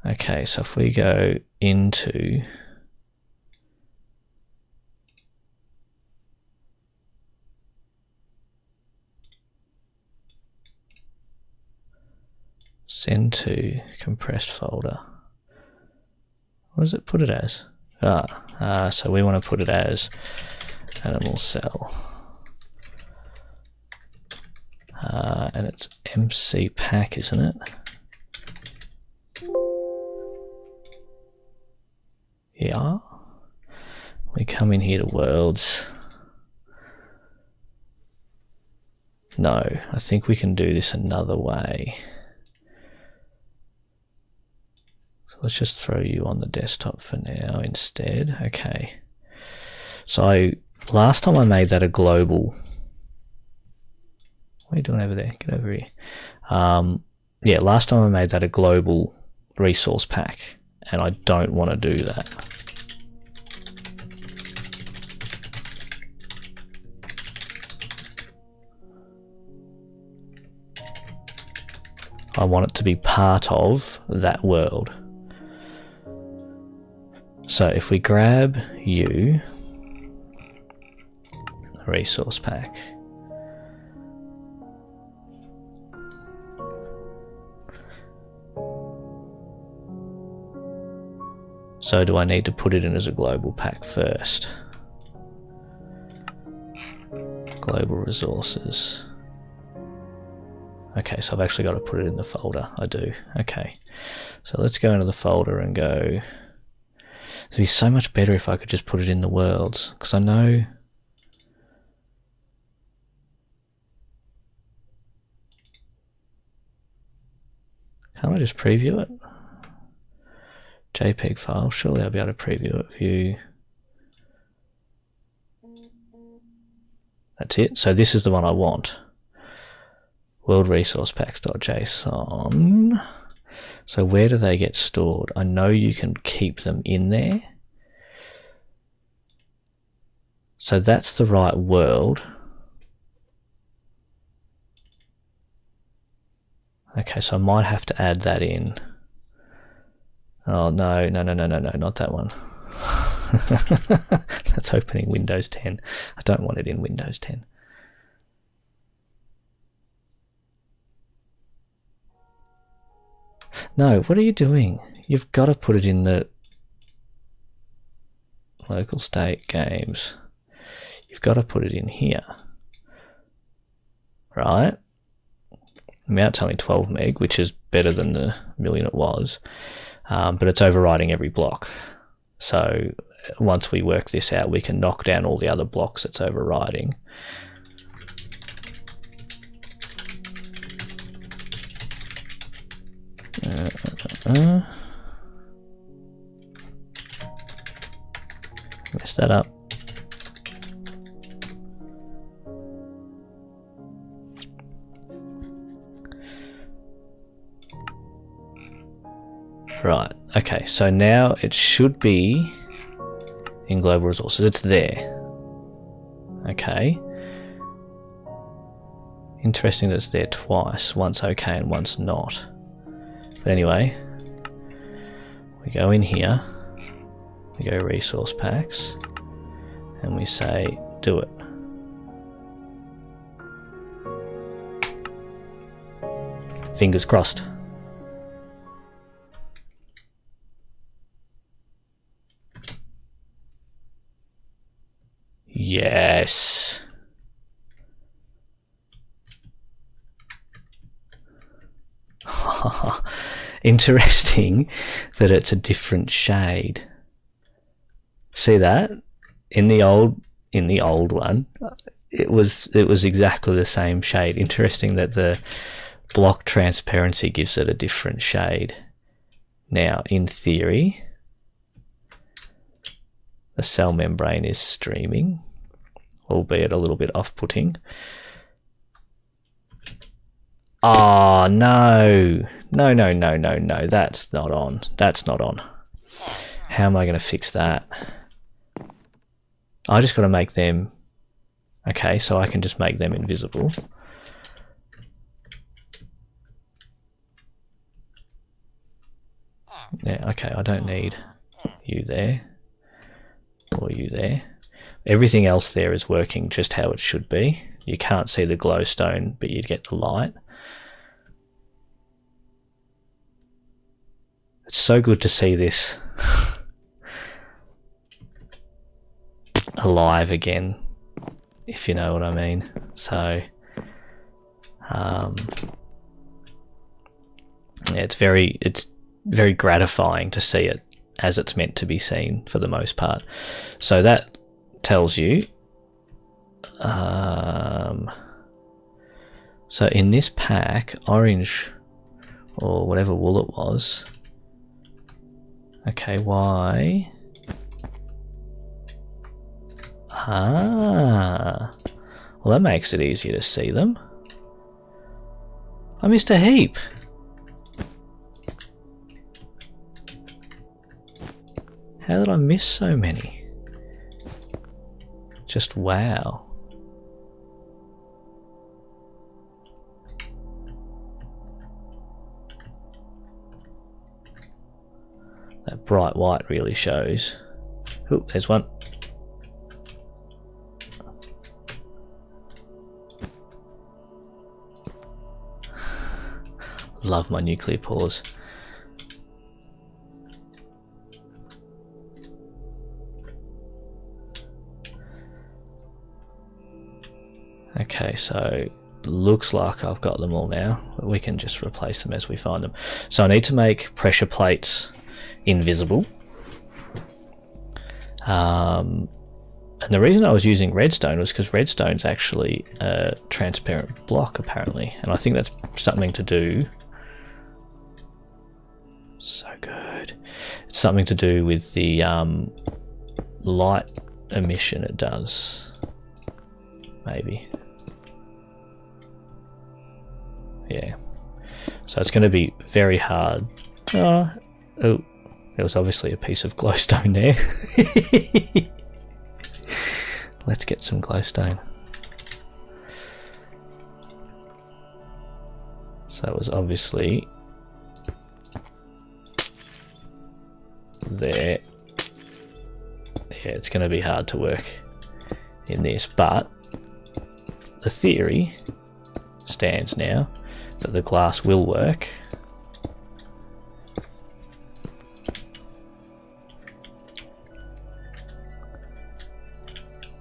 Okay, so if we go into send to compressed folder, what does it put it as? So we want to put it as animal cell. And it's MC pack, isn't it? Yeah. We come in here to worlds. No, I think we can do this another way. So let's just throw you on the desktop for now instead. Okay. So last time I made that a global. What are you doing over there? Get over here. Yeah, last time I made that a global resource pack, and I don't want to do that. I want it to be part of that world. So if we grab you, resource pack. So do I need to put it in as a global pack first? Global resources. Okay, so I've actually got to put it in the folder. I do. Okay. So let's go into the folder and go. It'd be so much better if I could just put it in the worlds, because I know. Can't I just preview it? JPEG file, surely I'll be able to preview it. View. That's it. So this is the one I want. World resource packs.json. So where do they get stored? I know you can keep them in there. So that's the right world. Okay, so I might have to add that in. Oh, no, not that one. That's opening Windows 10. I don't want it in Windows 10. No, what are you doing? You've got to put it in the local state games. You've got to put it in here. Right? Now it's only 12 meg, which is better than the million it was. But it's overriding every block. So once we work this out, we can knock down all the other blocks it's overriding. Mess that up. Right, okay, so now it should be in global resources. It's there. Okay. Interesting that it's there twice. Once okay and once not. But anyway, we go in here, we go resource packs, and we say do it. Fingers crossed. Yes. Interesting that it's a different shade. See that? In the old one, it was exactly the same shade. Interesting that the block transparency gives it a different shade. Now, in theory, the cell membrane is streaming, albeit a little bit off-putting. Oh, no. No. That's not on. That's not on. How am I going to fix that? I just got to make them... Okay, so I can just make them invisible. Yeah, okay, I don't need you there. Or you there. Everything else there is working just how it should be. You can't see the glowstone, but you get the light. It's so good to see this alive again, if you know what I mean. So, yeah, it's very gratifying to see it as it's meant to be seen for the most part. So that tells you. So in this pack, orange or whatever wool it was. Okay, why? Ah, well that makes it easier to see them. I missed a heap. How did I miss so many? Just wow. That bright white really shows. Oh, there's one. Love my nuclear pores. Okay, so looks like I've got them all now. We can just replace them as we find them. So I need to make pressure plates invisible. And the reason I was using redstone was because redstone's actually a transparent block apparently, and I think that's something to do. So good. It's something to do with the light emission it does. Maybe. Yeah. So it's going to be very hard. Oh, there was obviously a piece of glowstone there. Let's get some glowstone. So it was obviously there. Yeah, it's going to be hard to work in this, but the theory stands now that the glass will work.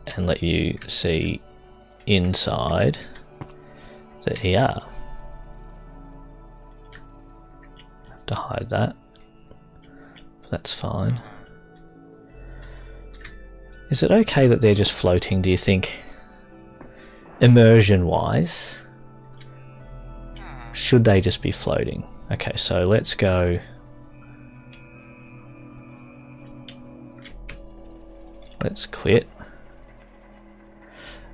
And let you see inside the ER. Have to hide that, but that's fine. Is it okay that they're just floating, do you think? Immersion wise, should they just be floating? Okay, so let's go. Let's quit.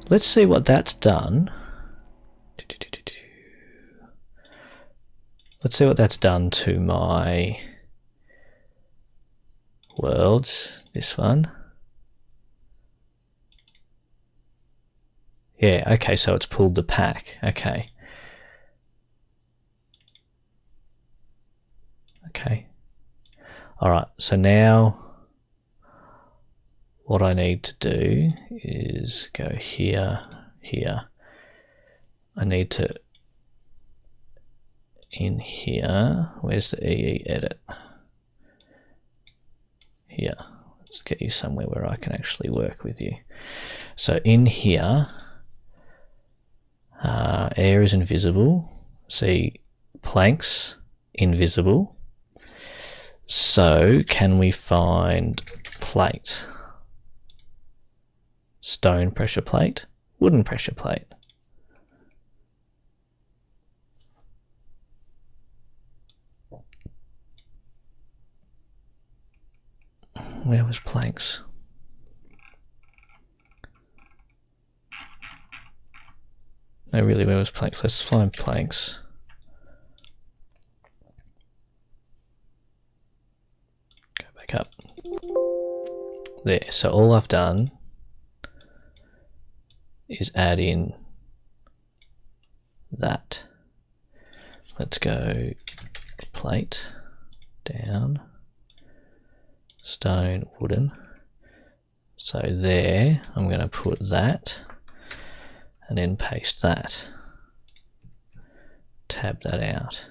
Let's see what that's done. Let's see what that's done to my worlds. This one. Yeah, okay, so it's pulled the pack. Okay. Okay. Alright, so now what I need to do is go here, here. I need to, in here, where's the EE edit? Here. Let's get you somewhere where I can actually work with you. So in here, air is invisible. See, planks, invisible. So can we find plate? stone pressure plate, wooden pressure plate. Where was planks? No, really, where was planks? Let's find planks. Go back up. There. So all I've done is add in that. Let's go plate, down, stone, wooden. So there, I'm going to put that and then paste that. Tab that out.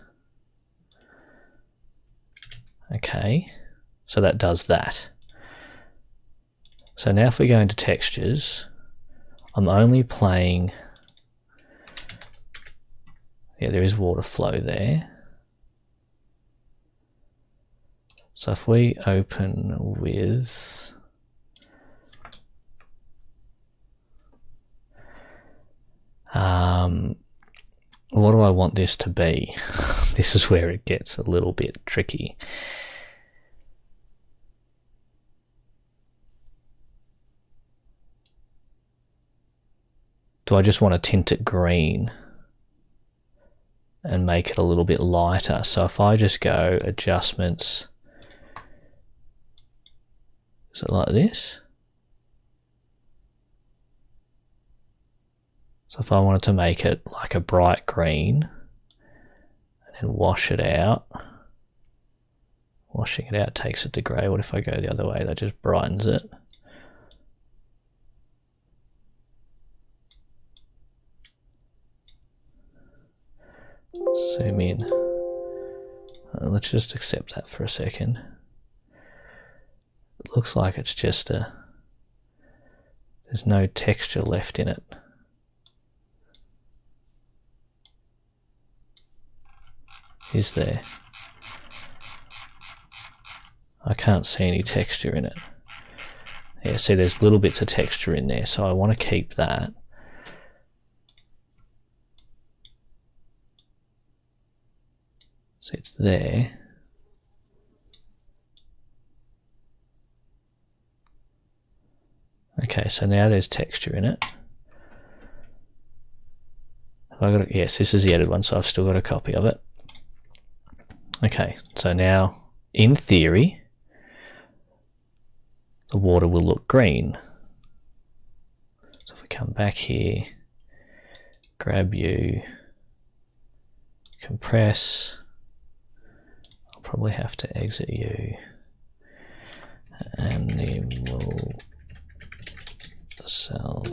Okay, so that does that. So now if we go into textures, I'm only playing, yeah, there is water flow there. So if we open with what do I want this to be? This is where it gets a little bit tricky. Do I just want to tint it green and make it a little bit lighter? So if I just go adjustments, is it like this? So if I wanted to make it like a bright green and then wash it out, washing it out takes it to grey. What if I go the other way? That just brightens it. Zoom in. Let's just accept that for a second. It looks like it's just there's no texture left in it. Is there? I can't see any texture in it. Yeah, see there's little bits of texture in there, so I want to keep that. So it's there. Okay, so now there's texture in it. Have I got it? Yes, this is the edited one, so I've still got a copy of it. Okay, so now, in theory, the water will look green. So if we come back here, grab you, compress, I'll probably have to exit you, animal cell.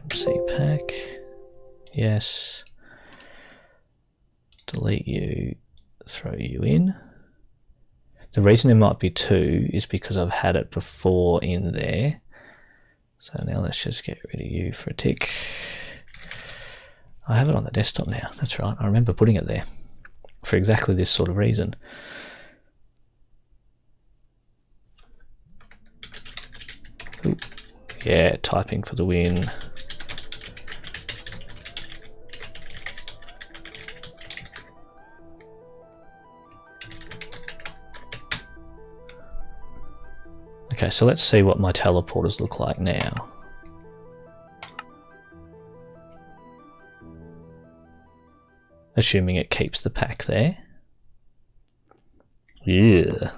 MC pack. Yes. Delete you, throw you in. The reason there might be two is because I've had it before in there. So now let's just get rid of you for a tick. I have it on the desktop now, that's right. I remember putting it there for exactly this sort of reason. Ooh. Yeah, typing for the win. Okay, so let's see what my teleporters look like now. Assuming it keeps the pack there. Yeah.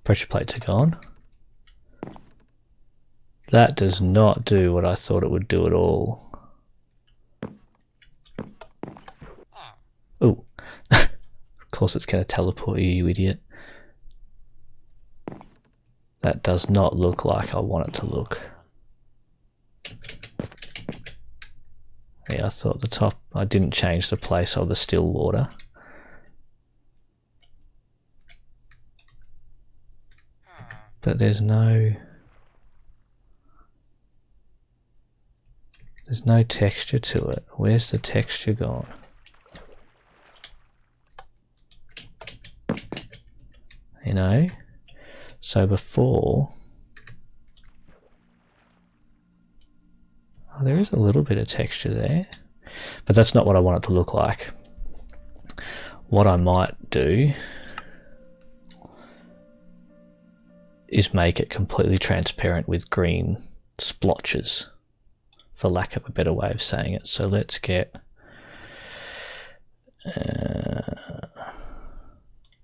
Pressure plates are gone. That does not do what I thought it would do at all. Oh. Of course it's going to teleport you, you idiot. That does not look like I want it to look. Yeah, I thought the top, I didn't change the place of the still water. But there's no texture to it. Where's the texture gone? know. So before, oh, there is a little bit of texture there, but that's not what I want it to look like. What I might do is make it completely transparent with green splotches, for lack of a better way of saying it. So let's get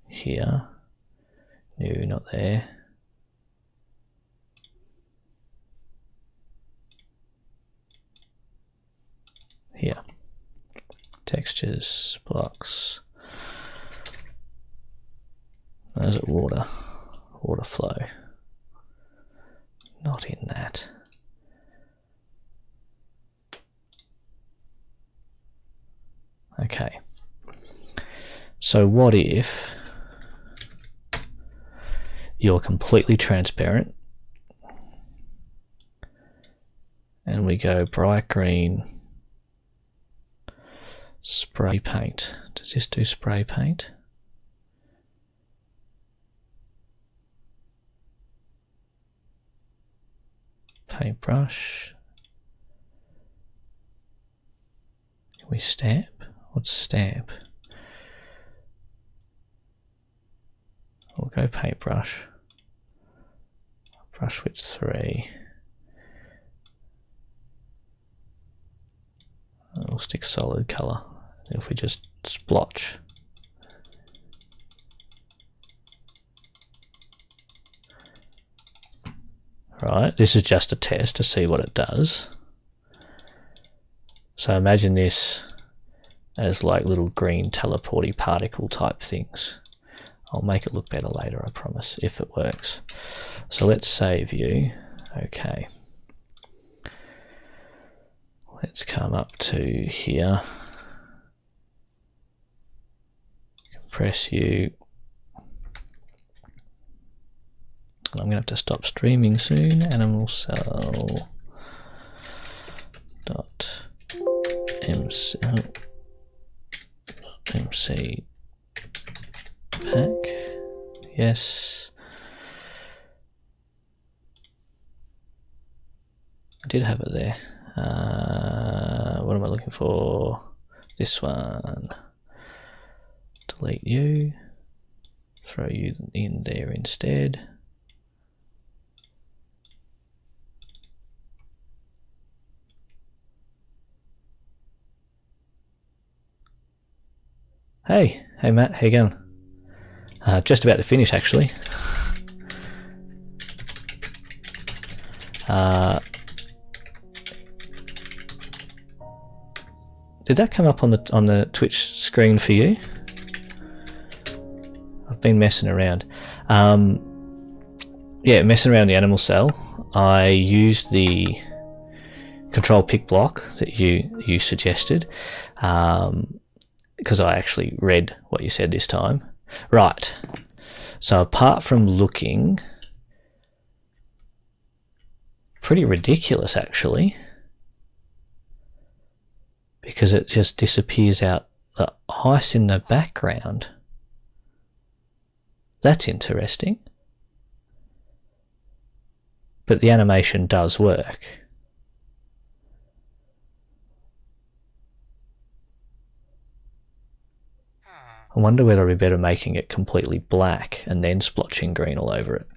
here. No, not there. Here. Textures, blocks. There's it, water flow. Not in that. Okay. So what if you're completely transparent and we go bright green, spray paint. Does this do spray paint? Paintbrush. Can we stamp? What's stamp? We'll go paintbrush. Brush width 3. We'll stick solid color. If we just splotch. Right, this is just a test to see what it does. So imagine this as like little green teleporty particle type things. I'll make it look better later, I promise, if it works. So let's save you. Okay. Let's come up to here. Compress you. I'm gonna have to stop streaming soon. Animal cell dot mc pack. Yes. I did have it there. What am I looking for? This one. Delete you. Throw you in there instead. Hey Matt, how you going? Just about to finish actually. Did that come up on the Twitch screen for you? I've been messing around. Yeah, messing around the animal cell. I used the control pick block that you suggested. Because I actually read what you said this time. Right. So apart from looking pretty ridiculous actually, because it just disappears out the ice in the background. That's interesting. But the animation does work. I wonder whether it'd be better making it completely black and then splotching green all over it.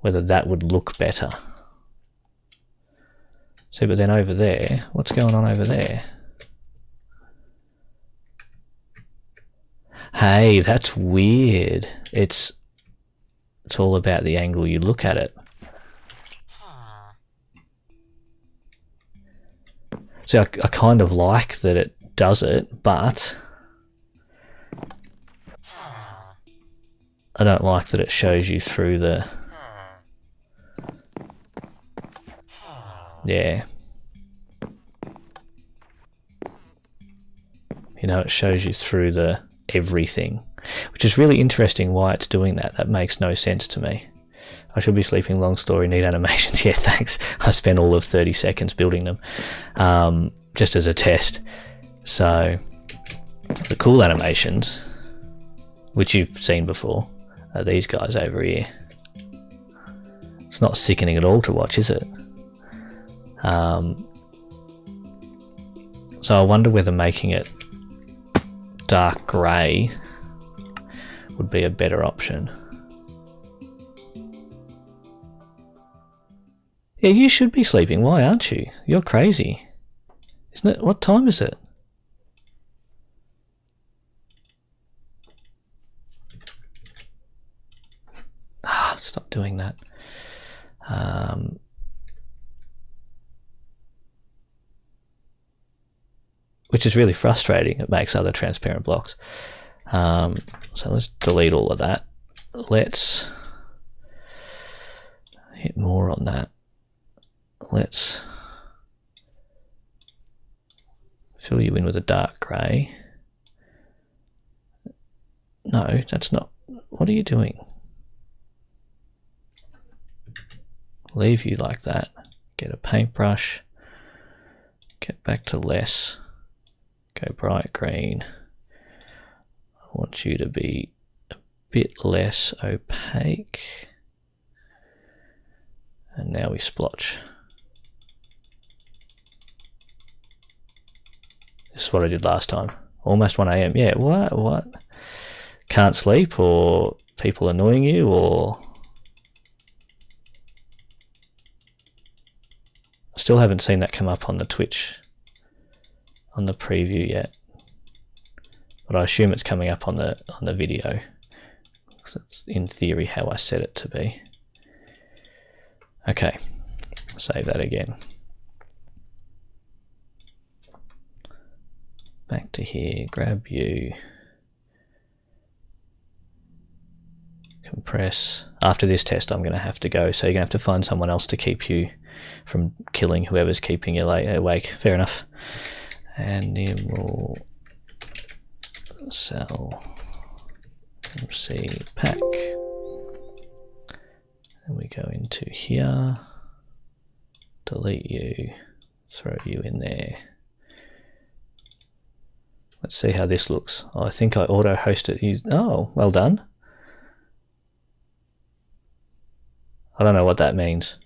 Whether that would look better. See, but then over there, what's going on over there? Hey, that's weird. It's all about the angle you look at it. See, I kind of like that it does it, but I don't like that it shows you through the... Yeah. You know, it shows you through the everything, which is really interesting why it's doing that. That makes no sense to me. I should be sleeping, long story, need animations. Yeah, thanks. I spent all of 30 seconds building them just as a test. So the cool animations, which you've seen before, are these guys over here. It's not sickening at all to watch, is it? So I wonder whether making it dark grey would be a better option. Yeah, you should be sleeping. Why aren't you? You're crazy. Isn't it? What time is it? Stop doing that. Which is really frustrating. It makes other transparent blocks. So let's delete all of that. Let's hit more on that. Let's fill you in with a dark grey. No, that's not. What are you doing? Leave you like that. Get a paintbrush. Get back to less. Go bright green. I want you to be a bit less opaque. And now we splotch. This is what I did last time. Almost 1 AM. Yeah, what? Can't sleep, or people annoying you, or... I still haven't seen that come up on the Twitch, on the preview yet. But I assume it's coming up on the video. Because it's in theory how I set it to be. Okay, save that again. Back to here, grab you. Compress. After this test I'm going to have to go, so you're going to have to find someone else to keep you from killing whoever's keeping you awake. Fair enough. And then we'll sell MC pack. And we go into here, delete you, throw you in there. Let's see how this looks. Oh, I think I auto-hosted it. Oh, well done. I don't know what that means.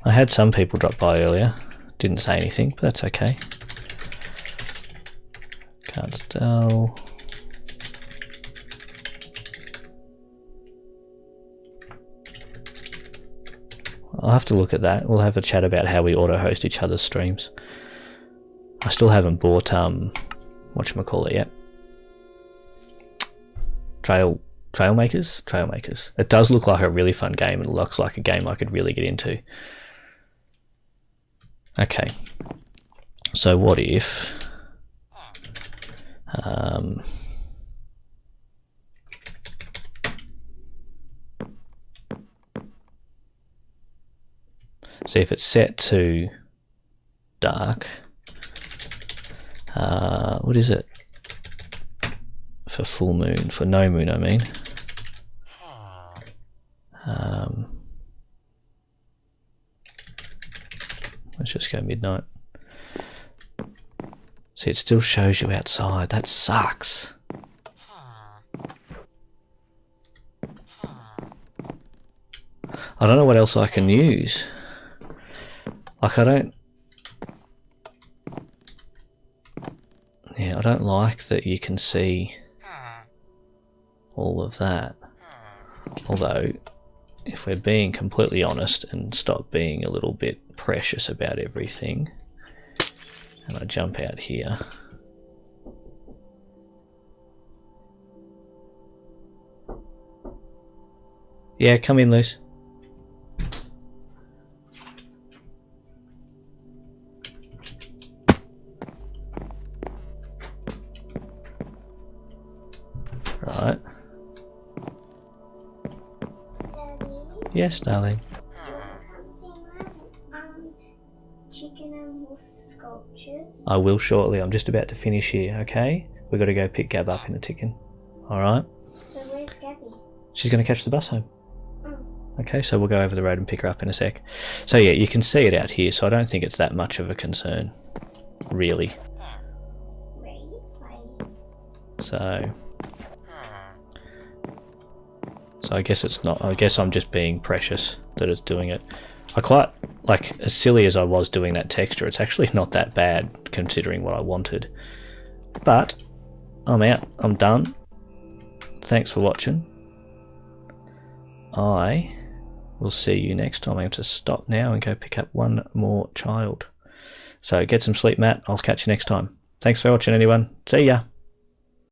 I had some people drop by earlier. Didn't say anything, but that's okay. Can't tell. I'll have to look at that. We'll have a chat about how we auto-host each other's streams. I still haven't bought whatchamacallit yet. Trailmakers. It does look like a really fun game. It looks like a game I could really get into. Okay. So what if see if it's set to dark. What is it? For full moon, for no moon, I mean. Let's just go midnight. See, it still shows you outside. That sucks. I don't know what else I can use. Like, I don't like that you can see all of that. Although, if we're being completely honest and stop being a little bit precious about everything, and I jump out here, yeah, come in, Luce. Right. Yes, darling. Chicken and wolf sculptures. I will shortly. I'm just about to finish here, okay? We've got to go pick Gab up in a ticking. Alright? So where's Gabby? She's going to catch the bus home. Oh. Okay, so we'll go over the road and pick her up in a sec. So yeah, you can see it out here, so I don't think it's that much of a concern. Really. Wait. So... So I guess it's not. I guess I'm just being precious that it's doing it. I quite like, as silly as I was doing that texture, it's actually not that bad considering what I wanted. But I'm out. I'm done. Thanks for watching. I will see you next time. I have to stop now and go pick up one more child. So get some sleep, Matt. I'll catch you next time. Thanks for watching, anyone. See ya.